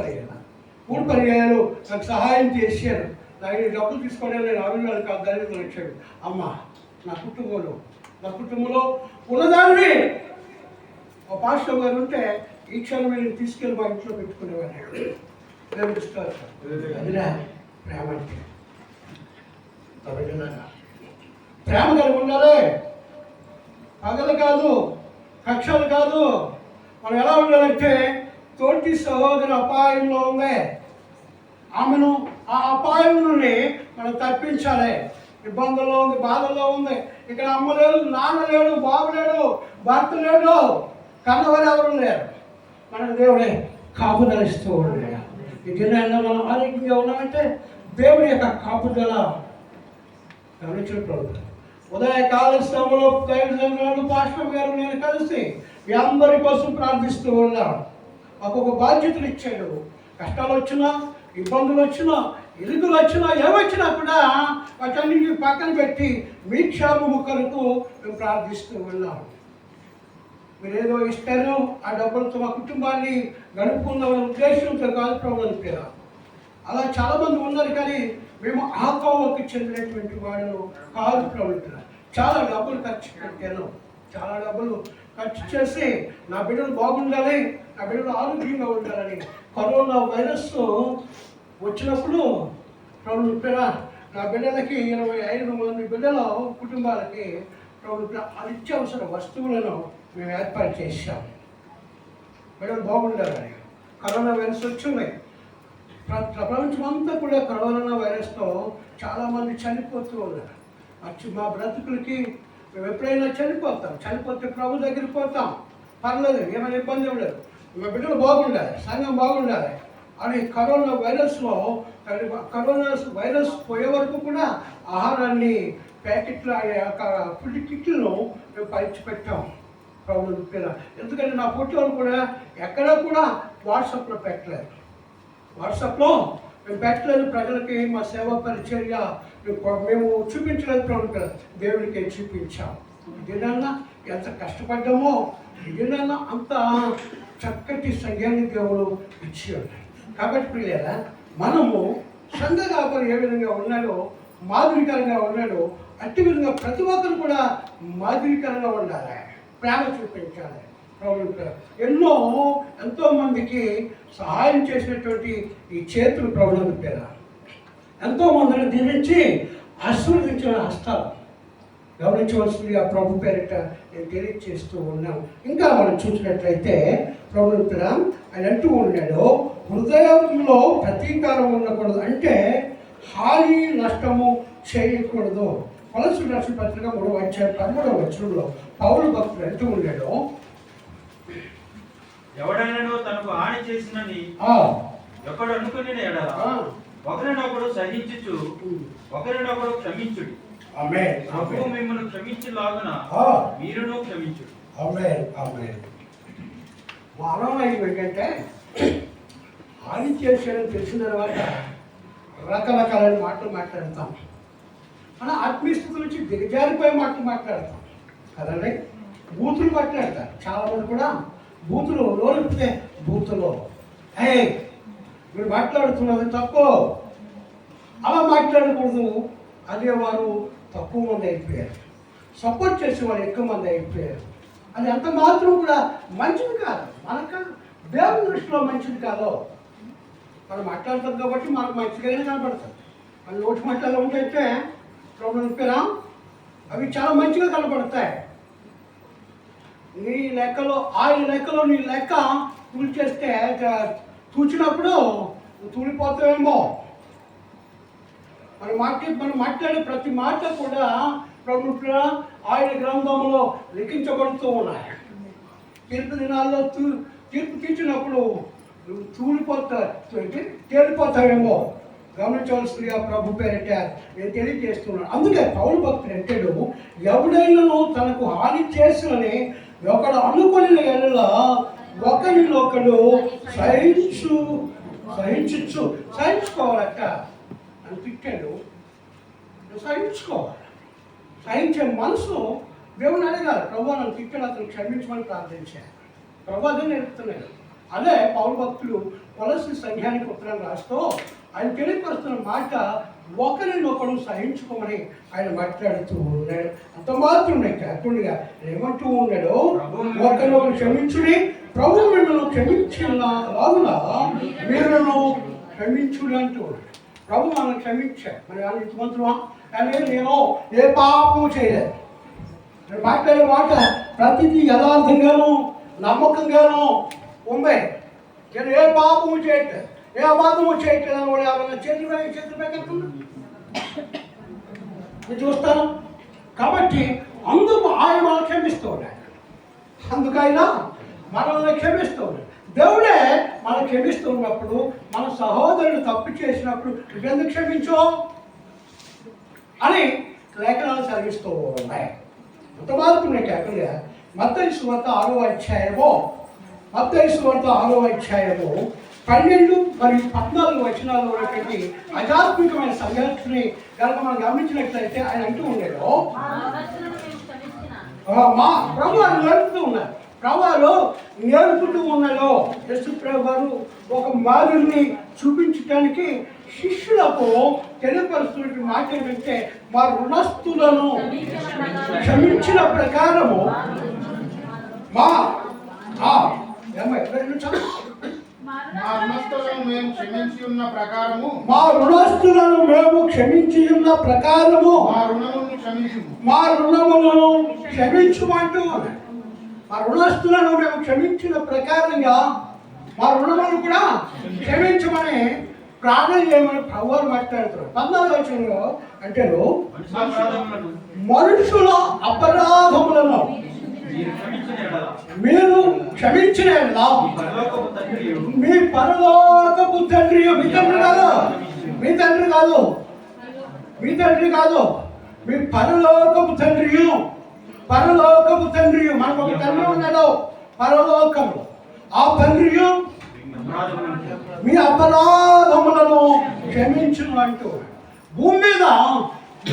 S1: పర్యాయాలు నాకు సహాయం చేశారు. నాకు డబ్బులు తీసుకోవడానికి నేను అర్హులను కాదు, దానికి వచ్చాడు. అమ్మ నా కుటుంబంలో ఉన్నదాన్ని ఒక పాస్టర్ గారు ఉంటే ఈ క్షణం నేను తీసుకెళ్ళి మా ఇంట్లో పెట్టుకునేవాడు. అదిరా ప్రేమ అంటే. ప్రేమ కలిగి ఉండాలి, పగలు కాదు, కక్షలు కాదు. మనం ఎలా ఉండాలంటే తోటి సహోదరు అపాయంలో ఉంది, ఆమెను ఆ అపాయం నుండి మనం తప్పించాలి. ఇబ్బందుల్లో ఉంది, బాధల్లో ఉంది. ఇక్కడ అమ్మ లేడు, నాన్న లేడు, బాబు లేడు, భర్త లేడు, కన్నవారు ఎవరు లేరు. మనకు దేవుడే కాపుదలిస్తూ ఉన్నాడు. ఈ దినాల్లో మనం ఆరోగ్యంగా ఉన్నామంటే దేవుడి యొక్క కాపుదల గమనించిన ప్రభుత్వం. ఉదయకాల సమయంలో దైవజనులు పాస్టర్ గారు నేను కలిసి మీ అందరి కోసం ప్రార్థిస్తూ ఉన్నాం. ఒక్కొక్క బాధ్యతలు ఇచ్చాడు. కష్టాలు వచ్చినా, ఇబ్బందులు వచ్చినా, ఇరుకులు వచ్చినా, ఏమొచ్చినా కూడా వాటన్నింటినీ పక్కన పెట్టి మీ క్షేమము కొరకు మేము ప్రార్థిస్తూ ఉన్నాం. మీరు ఏదో ఇస్తారు, ఆ డబ్బులతో మా కుటుంబాన్ని గడుపుకుందామనే ఉద్దేశంతో కాదు ప్రభుత్వం పేరు. అలా చాలామంది ఉన్నారు, కానీ మేము ఆ కోవకు చెందినటువంటి వాడు కాదు ప్రభుత్వం. చాలా డబ్బులు ఖర్చు పెట్టాను, చాలా డబ్బులు ఖర్చు చేసి నా బిడ్డలు బాగుండాలి, నా బిడ్డలు ఆరోగ్యంగా ఉండాలని. కరోనా వైరస్ వచ్చినప్పుడు ప్రభుత్వం పేరు నా బిడ్డలకి 25 మంది బిడ్డల కుటుంబాలకి ప్రభుత్వం అత్యవసర వస్తువులను మేము ఏర్పాటు చేశాం. బిడ్డలు బాగుండాలని. కరోనా వైరస్ వచ్చింది, ప్రపంచం అంతా కూడా కరోనా వైరస్తో చాలామంది చనిపోతూ ఉన్నారు. మా బ్రతుకులకి మేము ఎప్పుడైనా చనిపోతే ప్రభు దగ్గరికి పోతాం, పర్లేదు, ఏమైనా ఇబ్బంది ఉండదు, మా బిడ్డలు బాగుండాలి, సంఘం బాగుండాలి అని. కరోనా వైరస్ పోయే వరకు కూడా ఆహారాన్ని ప్యాకెట్లు, ఫుడ్ కిట్లను మేము పంచిపెట్టాం ప్రభు పేరు. ఎందుకంటే నా ఫోటోలు కూడా ఎక్కడా కూడా వాట్సాప్లో పెట్టలేదు. మేము పెట్టలేదు ప్రజలకి. మా సేవా పరిచర్య మేము చూపించలేదు ప్రభు పేరు, దేవుడికి చూపించాం. దీనన్నా ఎంత కష్టపడ్డామో, దీనన్నా అంత చక్కటి సంఘాన్ని దేవుడు ఇచ్చి ఉన్నాడు. కాబట్టి పిల్లరా, మనము సంఘ కాపరి ఏ విధంగా ఉన్నాడో, మాదిరికరంగా ఉన్నాడో, అట్టి విధంగా ప్రతి ఒక్కరు కూడా మాదిరికరంగా ఉండాలి, ప్రేమ చూపించాలి. ఎంతో మందికి సహాయం చేసినటువంటి ఈ చేతులు ప్రభుత్వం పేరు, ఎంతో మందిని దీవించి ఆశీర్వదించిన హస్తాలు గమనించవలసింది ఆ ప్రభు పేరిట నేను తెలియజేస్తూ ఉన్నాను. ఇంకా మనం చూసినట్లయితే ప్రభు పేర ఆయన అంటూ ఉన్నాడు, హృదయంలో ప్రతీకారం ఉండకూడదు, అంటే హాని నష్టము చేయకూడదు. కొలసు రాసిన పత్రిక 3:13 పౌలు భక్తుడు అంటూ ఉన్నాడు,
S2: ఎవడైనా తనకు హాని చేసినని ఒకడు అనుకుని ఎడల ఒకరినొకడు సహించుచు ఒకరినొకడు క్షమించుడి. మిమ్మల్ని క్షమించులాగున మీరును క్షమించుడు.
S1: మానవ ఏంటంటే హాని చేశాడని తెలిసిన తర్వాత రకరకాలైన మాటలు మాట్లాడతాం, మన ఆత్మీయ స్థితి నుంచి దిగజారిపోయే మాటలు మాట్లాడతాం కదండి. బూతులు మాట్లాడతారు చాలామంది కూడా, బూతులు లోనిపితే బూతులు, మీరు మాట్లాడుతున్నది తప్పు, అలా మాట్లాడకూడదు అనేవారు తక్కువ మంది అయిపోయారు, సపోర్ట్ చేసేవారు ఎక్కువ మంది అయిపోయారు. అది అంత మాత్రం కూడా మంచిది కాదు, మనకు దేవుని దృష్టిలో మంచిది కాదు. మనం మాట్లాడతాం కాబట్టి మనకు మంచిగానే కనపడతాం. మన నోటి మాటలు ఉంటే ప్రాబ్లం పేరా అవి చాలా మంచిగా కనపడతాయి. నీ లెక్కలో ఆయన లెక్కలో నీ లెక్క తూల్చేస్తే తూచినప్పుడు తూలిపోతావేమో. మనం మాట్లాడే ప్రతి మాట కూడా ప్రభుత్వ ఆయన గ్రంథంలో లిఖించబడుతూ ఉన్నాయి. తీర్పు దినాల్లో తీర్పు తీర్చినప్పుడు తేలిపోతావేమో. గమనించవలసిందిగా ప్రభు పేరిట నేను తెలియజేస్తున్నాను. అందుకే పౌలు భక్తుడు అంటాడు, ఎవడైనా తనకు హాని చేసినని ఒకడు అనుకుని ఎడల ఒకరినొకడు సహించుకోవాలట అని తిట్టాడు. సహించుకోవాలి, సహించే మనసు దేవుని అడగాలి. ప్రభు నన్ను తిట్టాడు, అతను క్షమించమని ప్రార్థించాను. ప్రభు అదే నేర్పుతున్నాడు. అదే పౌరు భక్తులు కొలసి సంఘానికి ఉత్తరం రాస్తూ ఆయన తెలియపరుస్తున్న మాట, ఒకరినొకడు సహించుకోమని ఆయన మాట్లాడుతూ ఉన్నాడు. అంత మాత్రం కాకుండా ఏమంటూ ఉన్నాడు, ఒకరినొకరు క్షమించుడి, ప్రభు మిమ్మల్ని క్షమించేలాగున మీరును క్షమించుడి అంటూ ఉన్నాడు. ప్రభు మనం క్షమించాడు. మరి వాళ్ళు ఇంతమంతుమా? కానీ నేను ఏ పాపము చేయలేదు. నేను మాట్లాడే మాట ప్రతిదీ యథార్థంగాను నమ్మకంగాను ఉంది. నేను ఏ పాపము చేయట్లేదు, ఏ అబాధము చేయట్లేదు అని వాళ్ళు ఎవరైనా చేతులు పెట్టుకున్నా నేను చూస్తాను. కాబట్టి అందుకు ఆయన మనం క్షమిస్తూ ఉన్నాడు. అందుకైనా మనల్ని క్షమిస్తూ ఉన్నాడు. దేవుడే మనం క్షమిస్తూ ఉన్నప్పుడు, మన సహోదరుడు తప్పు చేసినప్పుడు నువ్వెందుకు క్షమించో అని లేఖనాలు చదివిస్తూ ఉన్నాయి. అంత మార్పు నేను కాకుండా మత్తయి సువార్త 6వ అధ్యాయము 12 మరియు 14 వచనాల్లో ఉన్నటువంటి ఆధ్యాత్మికమైన సంఘటనని కనుక మనం గమనించినట్లయితే ఆయన అంటూ ఉన్నాడు, మా ప్రభువారు నేర్పుతూ ఉన్నారు. ప్రభువారు నేర్పుతూ ఉన్నాడు. యేసు ప్రభు గారు ఒక మాదిరిని చూపించడానికి శిష్యులకు తెలియపరుస్తున్నటువంటి మాట ఏంటంటే, మా రుణస్థులను క్షమించిన ప్రకారము మా
S3: రుణస్థులను మేము క్షమించి ఉన్న ప్రకారము
S1: మా రుణములను క్షమించమంటూ, మా రుణస్థులను మేము క్షమించిన ప్రకారంగా మా రుణములను కూడా క్షమించమని ప్రార్థన చేయమని ప్రభువారు మాట్లాడుతారు. 14వ వచనంలో అంటే మనుషుల అపరాధములను మీరు క్షమించిన మీ పరలోకపు తండ్రి, మీ తండ్రి కాదు, మీ పరలోకపు తండ్రి. మనకు ఒక తండ్రి ఉన్నాడు పరలోకము. ఆ తండ్రి మీ అపరాధములను క్షమించును అంటూ, భూమి మీద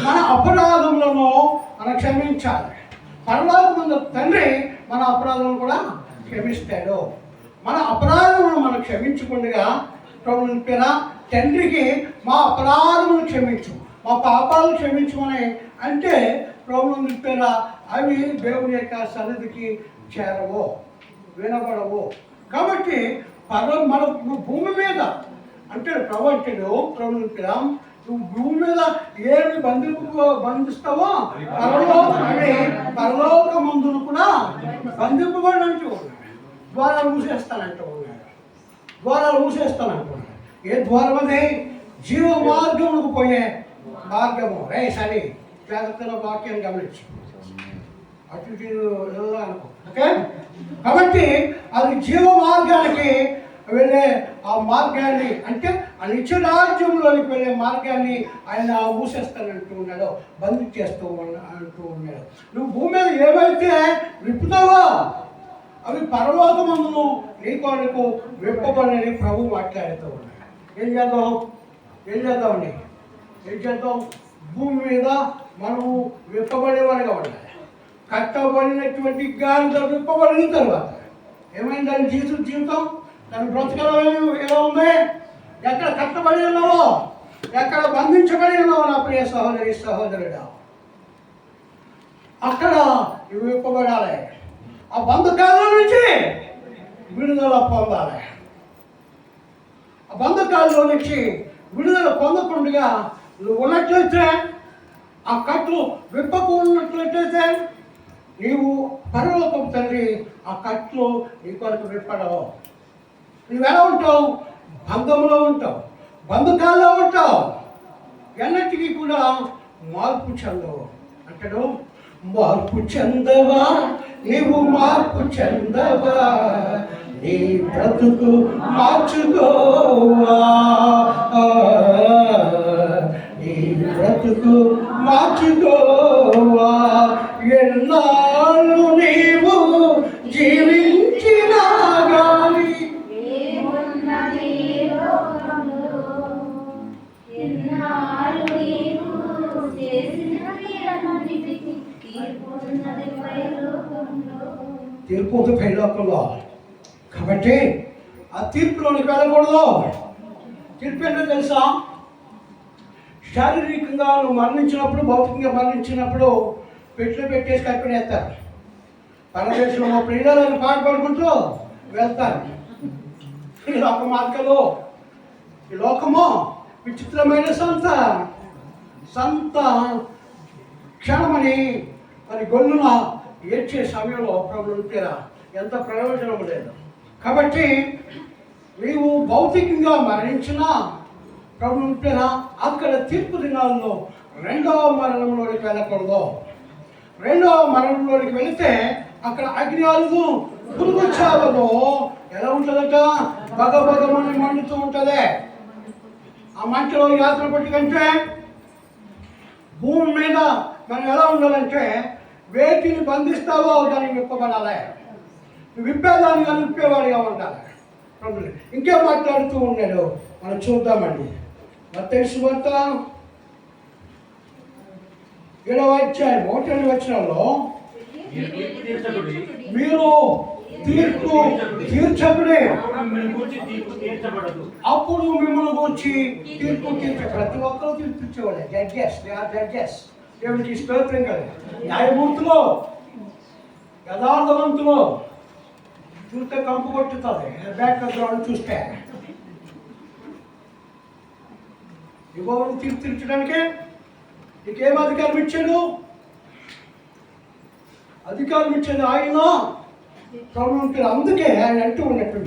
S1: మన అపరాధములను మనం క్షమించాలి. పరలోకమున్న తండ్రి మన అపరాధం కూడా క్షమిస్తాడు. మన అపరాధములను మనం క్షమించకుండా ప్రభుని పేర తండ్రికి మా అపరాధములను క్షమించు, మా పాపాలను క్షమించమని అంటే ప్రభుని పేర అవి దేవుని యొక్క సన్నిధికి చేరవు, వినబడవు. కాబట్టి మన భూమి మీద అంటే ప్రభు అంటాడు ప్రభుని పేర నువ్వు భూమి మీద ఏమి బంధిస్తావో పరలోక మందును కూడా బంధింపబడి అంటూ ఉన్నాడు. ద్వారాలు మూసేస్తానంటూ ఉన్నాడు, ద్వారాలు మూసేస్తానంటున్నాడు. ఏ ద్వారం అది? జీవ మార్గములకు పోయే మార్గము. రే సరే జాగ్రత్తగా వాక్యాన్ని గమనించు, అటు అనుకో. ఓకే, కాబట్టి అది జీవ మార్గానికి వెళ్ళే ఆ మార్గాన్ని అంటే ఆ నిత్య రాజ్యంలోనికి వెళ్ళే మార్గాన్ని ఆయన మూసేస్తానంటూ ఉన్నాడు, బంద్ చేస్తూ అంటూ ఉన్నాడు. నువ్వు భూమి మీద ఏవైతే విప్పుతావో అవి పరలోకమందును నీ కొరకు విప్పబడని ప్రభు మాట్లాడుతూ ఉన్నాడు. ఏం చేద్దామండి? భూమి మీద మనము విప్పబడేవాడిగా ఉండాలి. కట్టబడినటువంటి గాలితో విప్పబడిన తర్వాత ఏమైంది దాని జీవితం? దాని బ్రతకడం ఎలా ఉంది? ఎక్కడ కట్టబడి ఉన్నావో, ఎక్కడ బంధించబడి ఉన్నావో నా ప్రియ సహోదరి సహోదరుడా, అక్కడ ఇవి విప్పబడాలి. ఆ బంధకాల నుంచి విడుదల పొందాలి. ఆ బంధకాలలో నుంచి విడుదల పొందకుండా నువ్వు ఉన్నట్లయితే, ఆ కట్లు విప్పకు ఉన్నట్లయితే నీవు పరలోకపు తండ్రి ఆ కట్లు నీ కొరకు విప్పడవు. నువ్వెలా ఉంటావు? బంధంలో ఉంటావు, బంధకాల్లో ఉంటావు, ఎన్నటికీ కూడా మార్పు చెందవు అంటాడు. మార్పు చెందవా నీవు, మార్పు చెందవా, నీ బ్రతుకు మార్చుకోవా, నీ బ్రతుకు మార్చుకోవా. ఎన్నాళ్ళు నీవు జీవించినా గాని తీర్పు ఉంది పైలోకంలో. కాబట్టి ఆ తీర్పులోనికి వెళ్ళకూడదు. తీర్పు ఏంటో తెలుసా? శారీరకంగా నువ్వు మరణించినప్పుడు, భౌతికంగా మరణించినప్పుడు పెట్లు పెట్టేసి కప్పినేస్తారు. పరదేశంలో ప్రియులను పాటుపడుకుంటూ వెళ్తారు. ఈ లోక మార్గంలో ఈ లోకము విచిత్రమైన సంత క్షణమని మరి గొల్లున ఏడ్చే సమయంలో ప్రభుత్వం పేరా ఎంత ప్రయోజనం లేదు. కాబట్టి నీవు భౌతికంగా మరణించినా ప్రభుత్వం పేరా అక్కడ తీర్పు దినాల్లో రెండవ మరణంలోనికి వెళ్ళకూడదు. రెండవ మరణంలోనికి వెళితే అక్కడ అగ్ని అలుగు పురుగు చావదు. ఎలా ఉంటుందట? బగబగమని మండుతూ ఉంటుంది. ఆ మంటలో యాత్ర పట్టి కంటే భూమి మీద మనం ఎలా ఉండాలంటే వేటిని బంధిస్తావో దానికి విప్పబడాలి, విప్పేదాన్ని కానీ విప్పేవాడిగా ఉండాలి. ఇంకేం మాట్లాడుతూ ఉన్నాడు మనం చూద్దామండి. మత్తయి సువార్త 7వ అధ్యాయం 1వ వచనంలో మీరు తీర్పు తీర్చబడే అప్పుడు మిమ్మల్ని వచ్చి తీర్పు ప్రతి ఒక్కరూ తీర్పిచ్చేవాడే. జడ్జెస్ దేవునికి స్తోత్రం కదా. న్యాయమూర్తులు, యథార్థవంతులు చూస్తే కంపు కొట్టుతుంది. బ్యాక్ గ్రౌండ్ చూస్తే ఇవ్వరు తీర్పు తీర్చడానికి నీకేం అధికారం ఇచ్చాడు? అధికారం ఇచ్చేది ఆయన. అందుకే ఆయన అంటూ ఉన్నట్టు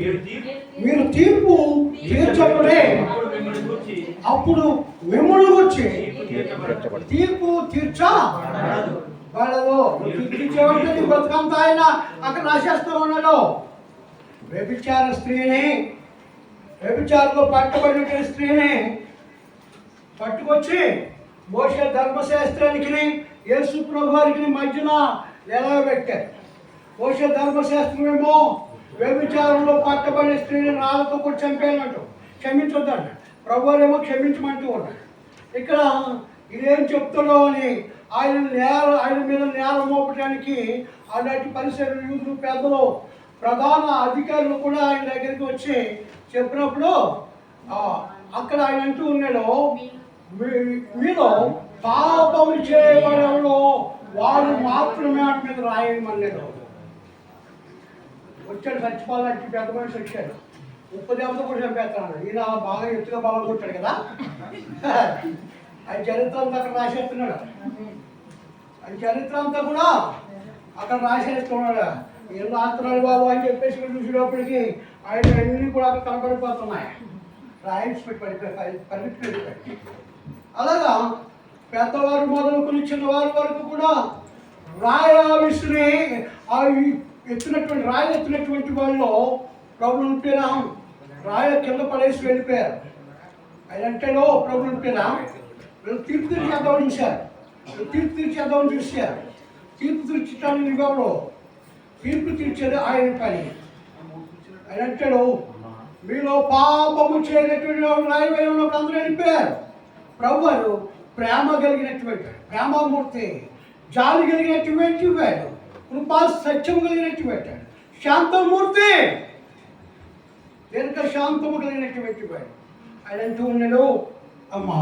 S1: మీరు తీర్పు తీర్చబడే అప్పుడు మిమ్మల్ని వచ్చి తీర్పు తీర్చబడదు. తీర్చేవాడితే నీ బ్రతకంతా ఆయన అక్కడ రాసేస్తూ ఉన్నాడు. వ్యభిచార స్త్రీని, వ్యభిచారంలో పట్టబడిన స్త్రీని పట్టుకొచ్చి మోషే ధర్మశాస్త్రానికి యేసు ప్రభు వారికి మధ్యన నిలబెట్టారు. మోషే ధర్మశాస్త్రమేమో వ్యభిచారంలో పట్టబడిన స్త్రీని రాళ్ళతో కూడా చంపేయాలంటూ క్షమించొద్దంట. ప్రభువారేమో క్షమించమంటూ ఉన్నాడు. ఇక్కడ ఇదేం చెప్తాడో అని ఆయన మీద నేరం మోపడానికి అలాంటి పరిసర యూదులు పెద్దలు ప్రధాన అధికారులు కూడా ఆయన దగ్గరికి వచ్చి చెప్పినప్పుడు అక్కడ ఆయన అంటూ ఉన్నాడు, మీలో పాపము చేయబడేవాడు వాడు మాత్రమే వాటి మీద రాయమన్నాడు. వచ్చాడు సచివాలయానికి పెద్ద మనిషి వచ్చాడు, ఉప్పు దేవత కూడా చంపేస్తాడు. ఈయన బాగా ఎత్తుగా బాగా కొట్టాడు కదా, ఆయన చరిత్ర అంతా అక్కడ రాసేస్తున్నాడు. ఆయన చరిత్ర అంతా కూడా అక్కడ రాసేస్తున్నాడు. ఏం రాస్తున్నాడు బాబు అని చెప్పేసి చూసేటప్పటికి ఆయన అన్నీ కూడా అక్కడ కనబడిపోతున్నాయి. రాయించి పెట్టి పరిగెత్తి. అలాగా పెద్దవారు మొదలుకొని చిన్నవారి వరకు కూడా రాయ విసిరి ఎత్తినటువంటి వాళ్ళు ప్రభులు ఉంటేనా రాయ కింద పడేసి వెళ్ళిపోయారు. ఆయన అంటేనో ప్రభులు ఉంటేనా వీళ్ళు తీర్పు తీర్చేద్దామని చూశారు. తీర్పు తీర్చడానికి ఇవ్వడు, తీర్పు తీర్చేది ఆయన పని. ఆయన అంటాడు, మీలో పాపము చేయనటువంటి రాయవేయంలోకి అందరూ వెళ్ళిపోయారు. ప్రభు వారు ప్రేమ కలిగినటువంటి ప్రేమమూర్తి, జాలి కలిగినటువంటి వాడు, కృపా సత్యం కలిగినటువంటి శాంతమూర్తి, దీర్ఘ శాంతము కలిగినటువంటి వాడు. ఆయన అంటూ ఉన్నాడు, అమ్మా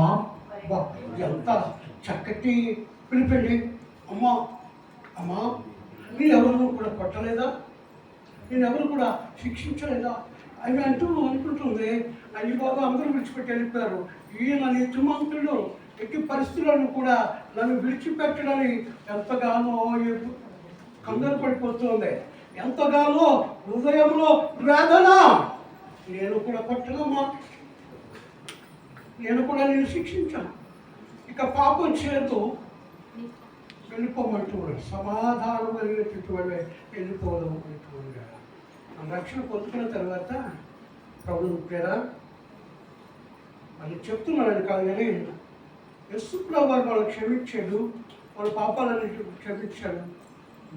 S1: ఎంత చక్కటి పిలిపండి, అమ్మా అమ్మా నేనెవరు కూడా కొట్టలేదా, నేనెవరు కూడా శిక్షించలేదా అని అనుకుంటుంది. అయ్యి బాబా అందరూ విడిచిపెట్టి వెళ్ళిపోయారు, ఈయన నీతిమంతుడు ఎట్టి పరిస్థితులను కూడా నన్ను విడిచిపెట్టడని ఎంతగానో కంగారు పడిపోతుంది, ఎంతగానో హృదయంలో వేదన. నేను కూడా కొట్టనమ్మా, నేను కూడా నేను శిక్షించాను, ఇక పాపం చేయదు, వెళ్ళిపోమంటూ సమాధానం కలిగినటువంటి వాళ్ళే వెళ్ళిపోవడం అనేటువంటి రక్షణ పొందుకున్న తర్వాత ప్రభువు పేరా వాళ్ళు చెప్తున్నారని కాదు కానీ యేసుప్రభువు వారు వాళ్ళని క్షమించాడు, వాళ్ళ పాపాలను క్షమించాడు.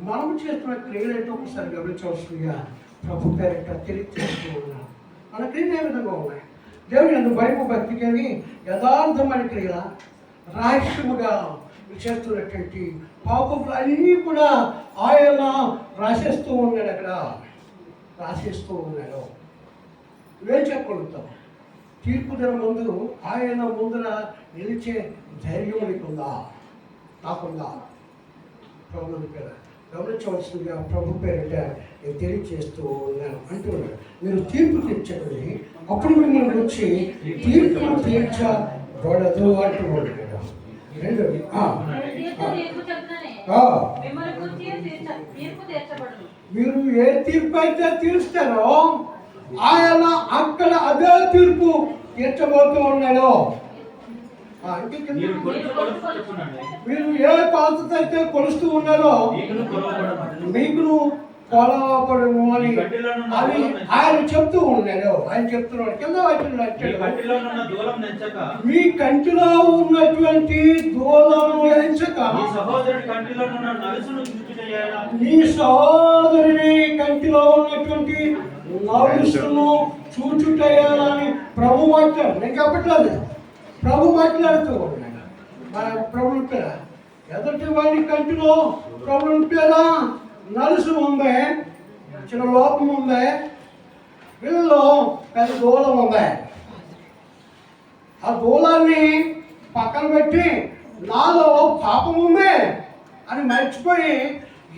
S1: మనం చేస్తున్న క్రియలైతే ఒకసారి గమనించవలసిందిగా ప్రభు పేరిట తెలియజేస్తూ ఉన్నాం. మన క్రియలు ఏ విధంగా ఉన్నాయి? దేవుని అందుకు భయపు భక్తి కానీ యథార్థమైన క్రియల రహస్యముగా చేస్తున్నటువంటి పాపములు అన్నీ కూడా ఆయన రాసేస్తూ ఉన్నాడు. అక్కడ రాసేస్తూ ఉన్నాడు. ఇవేం చెప్పగలుగుతాం? తీర్పు దిన ముందు ఆయన ముందర నిలిచే ధైర్యం నీకుందా, నాకుందా? ప్రభు పేర గమనించవలసిందిగా ప్రభు పేరిట నేను తెలియజేస్తూ ఉన్నాను అంటున్నాడు. మీరు తీర్పు తీర్చండి, అప్పుడు మిమ్మల్ని వచ్చి తీర్పు తీర్చబడదు అంటున్నాడు. రెండు మీరు ఏ తీర్పు అయితే తీరుస్తారో ఆయన అక్కడ అదే తీర్పు తీర్చబోతూ ఉన్నాడు. మీరు ఏ కొలతతో అయితే కొలుస్తూ ఉన్నారో మీకును కొలవబడును అని అది ఆయన చెప్తూ ఉన్నాడు. ఆయన చెప్తున్నాడు కింద మీ కంటిలో ఉన్నటువంటి దూలము ఎంచక మీ సహోదరుని కంటిలో ఉన్నటువంటి నలుసును చూచుటయాలని ప్రభు మాట్లాడు. నేను చెప్పట్లేదు, ప్రభు మాట్లాడుతూ ఉన్నాడు. మన ప్రభు పేర ఎదుటి వాడి కంటిలో ప్రభు పేర నలుసు ఉంది, చిన్న లోపం ఉంది, వీళ్ళలో పెద్ద దూలం ఉంది. ఆ దూలాన్ని పక్కన పెట్టి నాలో పాపం ఉంది అని మర్చిపోయి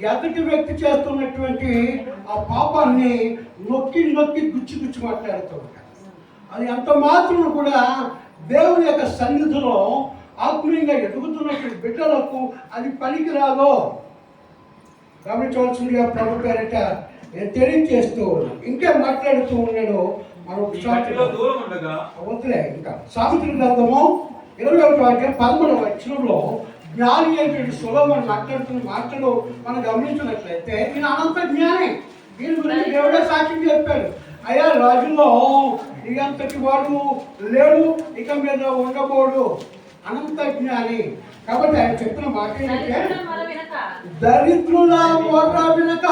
S1: ఎదుటి వ్యక్తి చేస్తున్నటువంటి ఆ పాపాన్ని నొక్కి నొక్కి గుచ్చి మాట్లాడుతూ ఉంటాడు. అది ఎంత మాత్రం కూడా దేవుని యొక్క సన్నిధిలో ఆత్మీయంగా ఎదుగుతున్నటువంటి బిడ్డలకు అది పనికిరాదో గమనించవలసిందిగా ప్రభు పేరిట నేను తెలియజేస్తూ ఉన్నాను. ఇంకా మాట్లాడుతూ ఉన్నాడు. మనం వద్దులే ఇంకా సావిత్రి గ్రంథము 21:13 జ్ఞాని అయినటువంటి సొలొమోను మాట్లాడుతున్న మాటలు మనం గమనించినట్లయితే ఈయన అనంత జ్ఞాని. దీని గురించి దేవుడే సాక్ష్యం చెప్పాడు. అయ్యా రాజుల్లో ఇదంతటి వాడు లేడు, ఇక మీద ఉండబోడు, అనంత జ్ఞాని. కాబట్టి ఆయన చెప్పిన మాట ఏంటంటే దరిద్రుల మొర్ర వినక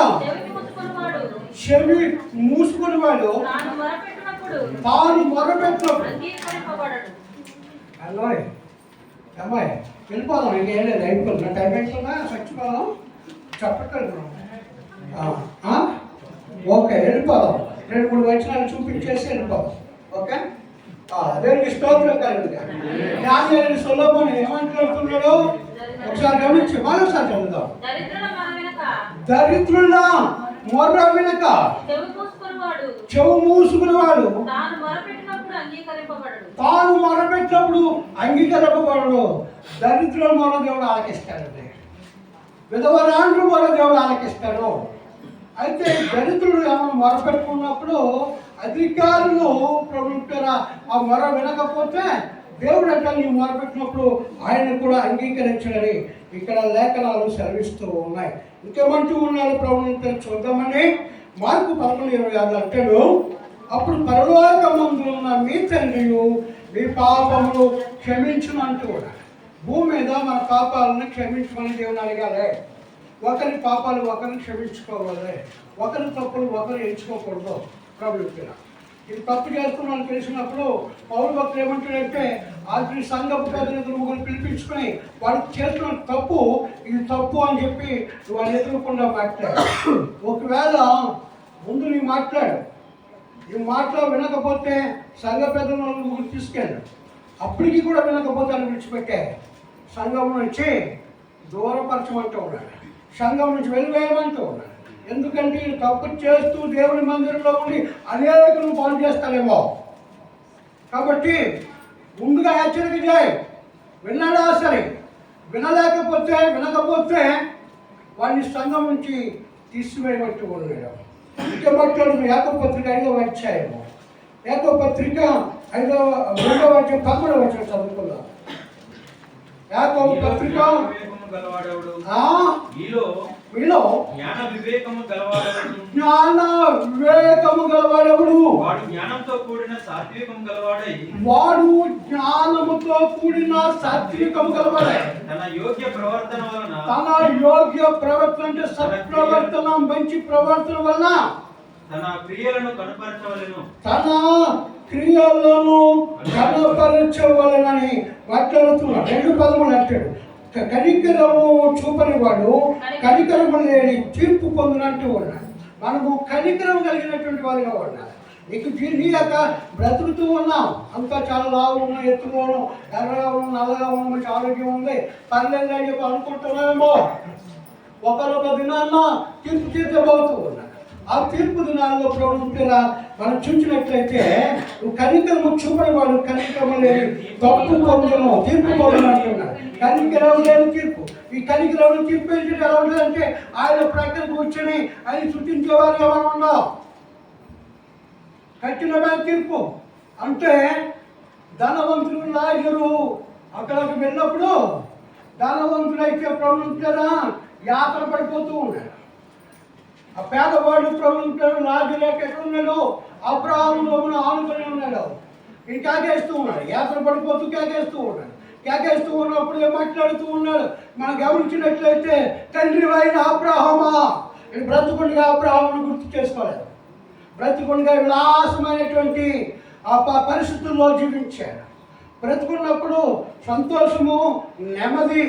S1: చెవి మూసుకుని వాడు తాను మొరపెట్టినప్పుడు అమ్మాయి వెళ్ళిపోదాం. ఇంకేం లేదు, అయిపోతుంది. టైం అయిపోయిందా? చచ్చిపోదాం. చెప్పట్లేదు ఓకే, వెళ్ళిపోదాం. 2-3 వచనాలు చూపించేసి వెళ్ళిపోదాం. ఓకే, దేవునికి స్తోత్రం కలుగుగా. జ్ఞాని అయిన సొలొమోను ఏమంటున్నాడు ఒకసారి గమనించి మరోసారి చదువుదాం. దరిద్రుల మొర్ర వినక చెవు మూసుకునేవాడు తాను మొరపెట్టినప్పుడు అంగీకరింపబడడు. దరిద్రుల మొర దేవుడు ఆలకిస్తాడండి. విధవరాండ్రు మొర దేవుడు ఆలకిస్తాడు. అయితే దరిద్రుడు ఏమైనా మొరపెట్టుకున్నప్పుడు అధికారులు ప్రభుత్వ ఆ మొర వినకపోతే దేవుడు అంటే నీ మొరపెట్టినప్పుడు ఆయన కూడా అంగీకరించడని ఇక్కడ లేఖనాలు సెలవిస్తూ ఉన్నాయి. ఇంకేమంటూ ఉన్నాడు ప్రభుత్వం చూద్దామని. మార్కు 11:26 అంటాడు, అప్పుడు పరలోకమందు ఉన్న మీ తండ్రియు మీ పాపములు క్షమించునంటూ ఉన్నాడు. భూమి మీద మన పాపాలను క్షమించమని దేవుని అడగాలి. ఒకరి పాపాలు ఒకరిని క్షమించుకోవాలి. ఒకరి తప్పులు ఒకరు ఎంచుకోకూడదు. ప్రభుత్వ ఇది తప్పు చేస్తున్నాను తెలిసినప్పుడు పౌరు భక్తులు ఏమంటాడంటే ఆఖరి సంఘపు పెద్దలు ముగ్గురు పిలిపించుకొని వాడికి చేస్తున్న తప్పు ఇది తప్పు అని చెప్పి వాళ్ళు ఎదురకుండా మాట్లాడు. ఒకవేళ ముందు నీ మాట్లాడు, ఈ మాటలో వినకపోతే సంఘ పెద్దలు ముగ్గురు తీసుకెళ్ళు. అప్పటికి కూడా వినకపోతే అని విడిచిపెట్టే సంఘం నుంచి దూరపరచమంటూ ఉన్నాడు. సంఘం నుంచి వెలివేయమంటూ ఉన్నాడు. ఎందుకంటే తప్పు చేస్తూ దేవుని మందిరంలో ఉండి అనేకులు పాలు చేస్తారేమో. కాబట్టి ముందుగా హెచ్చరిక చేయి. విన్నాడా సరే, వినకపోతే వాడిని సంఘం నుంచి తీసివేయబట్టు ఉన్నాడు. ఇంకేమంటాడు యాకోబు పత్రిక 5వ అధ్యాయము. యాకోబు పత్రిక 2వ అధ్యాయం 13వ వచనం చదువుకుందాం. యాకోబు పత్రిక మీలో జ్ఞాన వివేకము గలవాడెవడు వాడు జ్ఞానముతో కూడిన సాత్వికము గలవాడై తన యోగ్య ప్రవర్తన అంటే సత్ప్రవర్తన మంచి ప్రవర్తన వలన తన క్రియలను కనపరచవలనని మాట్లాడుతున్నాడు. 2:13 అంటాడు, కనికరము చూపని వాడు కనికరము లేని తీర్పు పొందినట్టు ఉన్నాడు. మనము కనికరం కలిగినటువంటి వారిగా ఉండాలి. నీకు నీ యొక్క బ్రతుకుతూ ఉన్నాం, అంతా చాలా లావు ఉన్నాం, ఎత్తుగా ఉన్నాం, ఎర్రగా ఉన్నాం, నల్లగా ఉన్నాం, మంచి ఆరోగ్యం ఉంది, పర్లేదు అని చెప్పి అనుకుంటున్నామేమో. ఒకరొక దినాన్న తీర్పు తీర్చబోతూ ఉన్నాడు. ఆ తీర్పు దినాల్లో ప్రభుత్వ మనం చూసినట్లయితే కనికరము చూపని వాడు కనికరము లేని తప్పు పొందను తీర్పు పొందను అంటున్నాడు. కనికరం లేని తీర్పు. ఈ కనికరం తీర్పు ఏంటి ఎలా ఉంటుందంటే ఆయన ప్రక్కన కూర్చొని ఆయన సృష్టించేవారు ఎవరు ఉన్నావు కఠినమైన తీర్పు. అంటే ధనవంతుడు లాజరు అక్కడికి వెళ్ళినప్పుడు ధనవంతుడైతే ప్రభుత్వ యాత్ర పడిపోతూ ఉన్నాడు. ఆ పేదవాడు ప్రభుత్వం లాజరు ఎక్కడ ఉన్నాడు, అబ్రాహామును ఆనుకొని ఉన్నాడు. ఈ కేకేస్తూ ఉన్నాడు, యాత్ర పడిపోతూ కేకేస్తూ ఉన్నాడు. కేకేస్తూ ఉన్నప్పుడు ఏం మాట్లాడుతూ ఉన్నాడు మనం గమనించినట్లయితే, తండ్రి అయిన అబ్రాహామా, బ్రతుకుండగా అబ్రాహామును గుర్తు చేసుకోలేదు. బ్రతుకుండగా విలాసమైనటువంటి ఆ పరిస్థితుల్లో జీవించాడు. బ్రతుకున్నప్పుడు సంతోషము నెమ్మది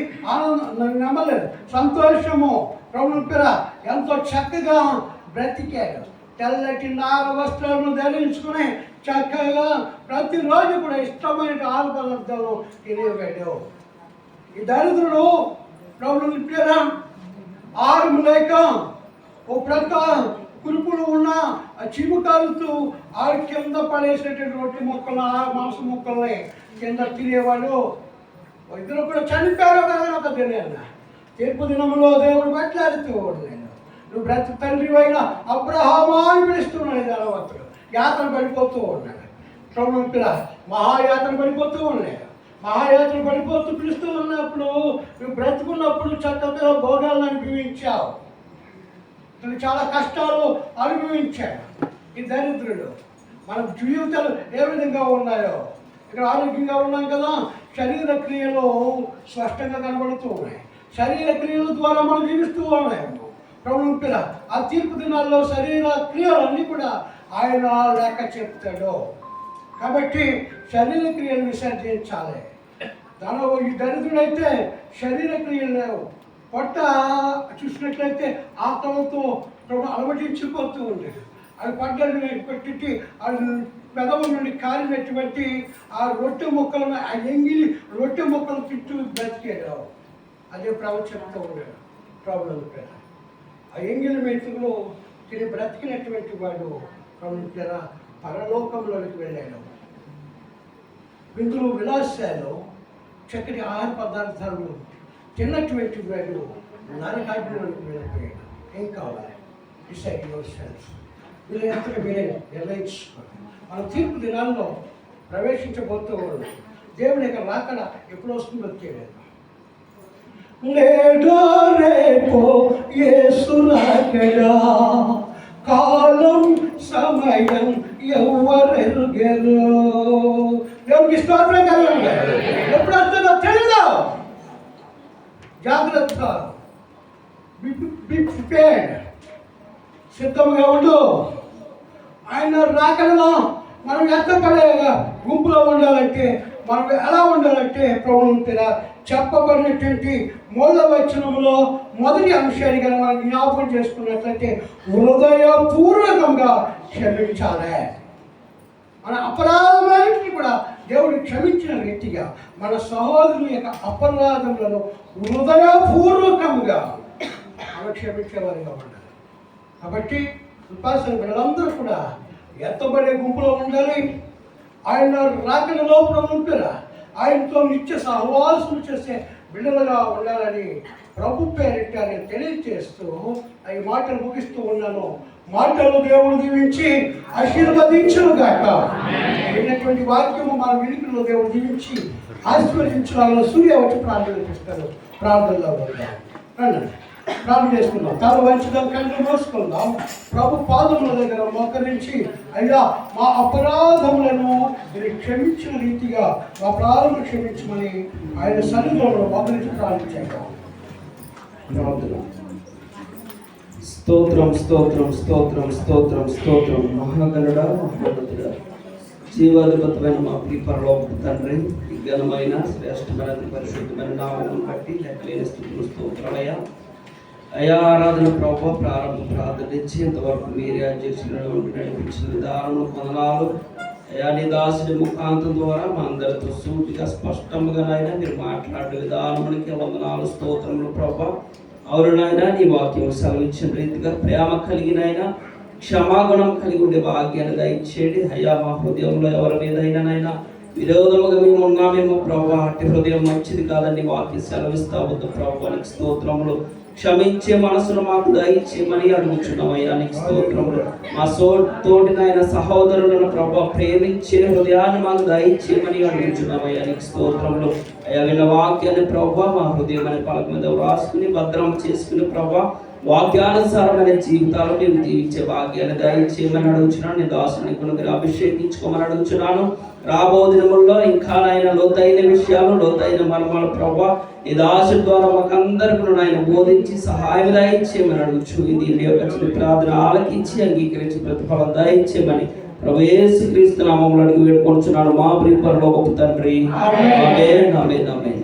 S1: నెమ్మలేదు సంతోషము ప్రభుత్వ ఎంతో చక్కగా బ్రతికాడు. తెల్లటి నార వస్త్రాలను ధరించుకుని చక్కగా ప్రతిరోజు కూడా ఇష్టమైన ఆహార పదార్థాలు తినేవాడు. ఈ దరిద్రుడు ప్రభుత్వ ఆహారం లేక ఓ ప్రక్క కురుపులు ఉన్న చిముకాలుతూ ఆ కింద పడేసేటటువంటి మొక్కలు మాంస మొక్కల్ని కింద తినేవాడు. ఇద్దరు కూడా చనిపోయారు కదా ఒక తెలియదు. తీర్పు దినంలో దేవుడు మాట్లాడుతూ నేను నువ్వు తండ్రి అయిన అబ్రహామా అని పిలుస్తున్నాడు. ధనవంతుడు యాత్ర పడిపోతూ ఉన్నాడు. ప్రభుత్వ మహాయాత్ర పడిపోతూ ఉన్నాడు. మహాయాత్ర పడిపోతూ పిలుస్తూ ఉన్నప్పుడు నువ్వు బ్రతుకున్నప్పుడు చక్కగా భోగాలను అనుభవించావు, నువ్వు చాలా కష్టాలు అనుభవించాడు. ఈ దరిద్రుడు మన జీవితాలు ఏ విధంగా ఉన్నాయో ఇక్కడ ఆరోగ్యంగా ఉన్నాం కదా, శరీర క్రియలు స్పష్టంగా కనబడుతూ ఉన్నాయి. శరీర క్రియల ద్వారా మనం జీవిస్తూ ఉన్నాము. ప్రభుత్వ ఆ తీర్పు దినాల్లో శరీర క్రియలన్నీ కూడా ఆయన లెక్క చెప్తాడు. కాబట్టి శరీర క్రియలు విసర్జించాలి. ఈ దరిద్రుడైతే శరీర క్రియలు లేవు. పొట్ట చూసినట్లయితే ఆకలితో ప్రభు అలవటించిపోతూ ఉండేది. అది పడ్డది పెట్టి అది పెదవుల నుండి కాలినటువంటి ఆ రొట్టె ముక్కలను, ఆ ఎంగిలి రొట్టె ముక్కలు తిట్టు బ్రతికేడు. అదే ప్రభు చెప్తూ ఉన్నాడు ప్రభుత్వ పేర. ఆ ఎంగిలి మెతుకులు తిని బ్రతికినటువంటి వాడు ప్రభుత్వ పేర పరలోకంలోకి వెళ్ళాడు. విందులు విలాసాలు చక్కటి ఆహార పదార్థాలు తిన్నటువంటి వాడు నరకాగ్నిలోకి వెళ్ళిపోయాడు. ఏం కావాలి? Decide your self. వీళ్ళు ఎంత మీరే నిర్ణయించుకోండి. మన తీర్పు దినాల్లో ప్రవేశించబోతూ ఉన్నాం. దేవుని యొక్క రాకడ ఎప్పుడు వస్తుందో తెలియదు. లేదో రేపో యేసు రాకడా, కాలం సమయం ఎవరెరుగెరు. దేవునికి స్తోత్రం కలగండి. ఎప్పుడు వస్తుందో తెలియదు. జాగ్రత్త, బి ప్రిపేర్డ్, సిద్ధంగా ఉండు. ఆయన రాకడలో మనం ఎత్తపడే గుంపులో ఉండాలంటే, మనం ఎలా ఉండాలంటే ప్రభుత్వ చెప్పబడినటువంటి మూల వచనంలో మొదటి అంశాన్ని కనుక మనం జ్ఞాపకం చేసుకున్నట్లయితే హృదయపూర్వకంగా క్షమించాలి. మన అపరాధములన్నింటినీ కూడా దేవుడు క్షమించిన వ్యక్తిగా మన సహోదరుల యొక్క అపరాధములను హృదయపూర్వకంగా మనం క్షమించేవారిగా ఉండాలి. కాబట్టి ఉపాసన బిడ్డలందరూ కూడా ఎత్తబడే గుంపులో ఉండాలి. ఆయన రాకడలో ప్రభుత్వ ఆయనతో నిత్య సహవాసం చేసే బిడ్డలుగా ఉండాలని ప్రభు పేరిట నేను తెలియజేస్తూ ఈ మాటలు ముగిస్తూ ఉన్నాను. మాటలు దేవుడు దీవించి ఆశీర్వదించుగాక. విన్నటువంటి వాక్యము మన వినికిలో దేవుడు దీవించి ఆశీర్వదించాలని సూర్య వచ్చి ప్రార్థన చేస్తారు. ప్రార్థనలో వెళ్దాం. రండి, ప్రార్థన చేసుకుందాం. తల వంచుదాం, కళ్ళు మోసుకుందాం. ప్రభు పాదముల దగ్గర మోకరించి, అయ్యా మా అపరాధములను మీరు క్షమించిన రీతిగా మా ప్రారంభం క్షమించమని ఆయన సన్నిధిలో మోకరించి ప్రార్థించాం.
S4: స్తోత్రం స్తోత్రం స్తోత్రం స్తోత్రం స్తోత్రం. మహాగణుడా, మహోన్నతుడా, జీవాధిపతమైన మా ప్రియ పరలోకపు తండ్రి, ఈ ఘనమైన శ్రేష్టమైన పరిశుద్ధమైన నామమును బట్టి లెక్కలేని స్తుతులు స్తోత్రమయ్యా. అయా ఆరాధన ప్రభు ప్రారంభ ప్రార్థన నుంచి ఇంతవరకు మీరే అధ్యక్షులను నడిపించిన విధానం వందనాలు. అయా నీ దాసుడి ముఖాంతం ద్వారా మా అందరితో సూటిగా స్పష్టంగా నాయన మీరు మాట్లాడే విధానానికి వందనాలు, స్తోత్రములు ప్రభు. అవునైనా నీ వాక్యం సెలవిచ్చిన రీతిగా ప్రేమ కలిగినైనా క్షమాగుణం కలిగి ఉండే భాగ్యాన్ని దయచేయండి. అయ్యా మా హృదయంలో ఎవరి మీదైనానైనా విరోధముగా మేము ఉన్నామేమో ప్రభు, అట్టి హృదయం మంచిది కాదని వాక్యం సెలవిస్తా వద్దు ప్రభువానికి స్తోత్రములు. క్షమించే మనసును మాకు దయచేయమని అడుగుచున్నామయ్యా నీకు స్తోత్రములు. మా తోటినైన సహోదరులను ప్రభు ప్రేమించే హృదయాన్ని మాకు దయచేయమని అడుగుచున్నామయ్యా నీకు స్తోత్రములు. అయ్యా విన్న వాక్యాన్ని ప్రభు మా హృదయం అనే పలక మీద రాసుకుని భద్రం చేసుకుని ప్రభు వాక్యానుసారమైన జీవితాలు మేము జీవించే భాగ్యాన్ని దయచేయమని అడుగుచున్నాను. నీ దాసుని కొనుగోలు అభిషేకించుకోమని అడుగుచున్నాను. రాబో దినముల్లో ఇంకా నాయన లోతైన విషయాలు, లోతైన మర్మాలు ప్రభు ఈ దాసు ద్వారా మాకందరికీ నాయన బోధించి సహాయం దయచేయమని అడుగుచు దీని యొక్క ప్రార్థన ఆలకించి అంగీకరించి ప్రతిఫలం దయచేయమని ప్రభు యేసుక్రీస్తు నామములో అడిగి వేడుకొంచున్నాను మా ప్రియ పరలోకపు తండ్రి. ఆమేన్ ఆమేన్ ఆమేన్.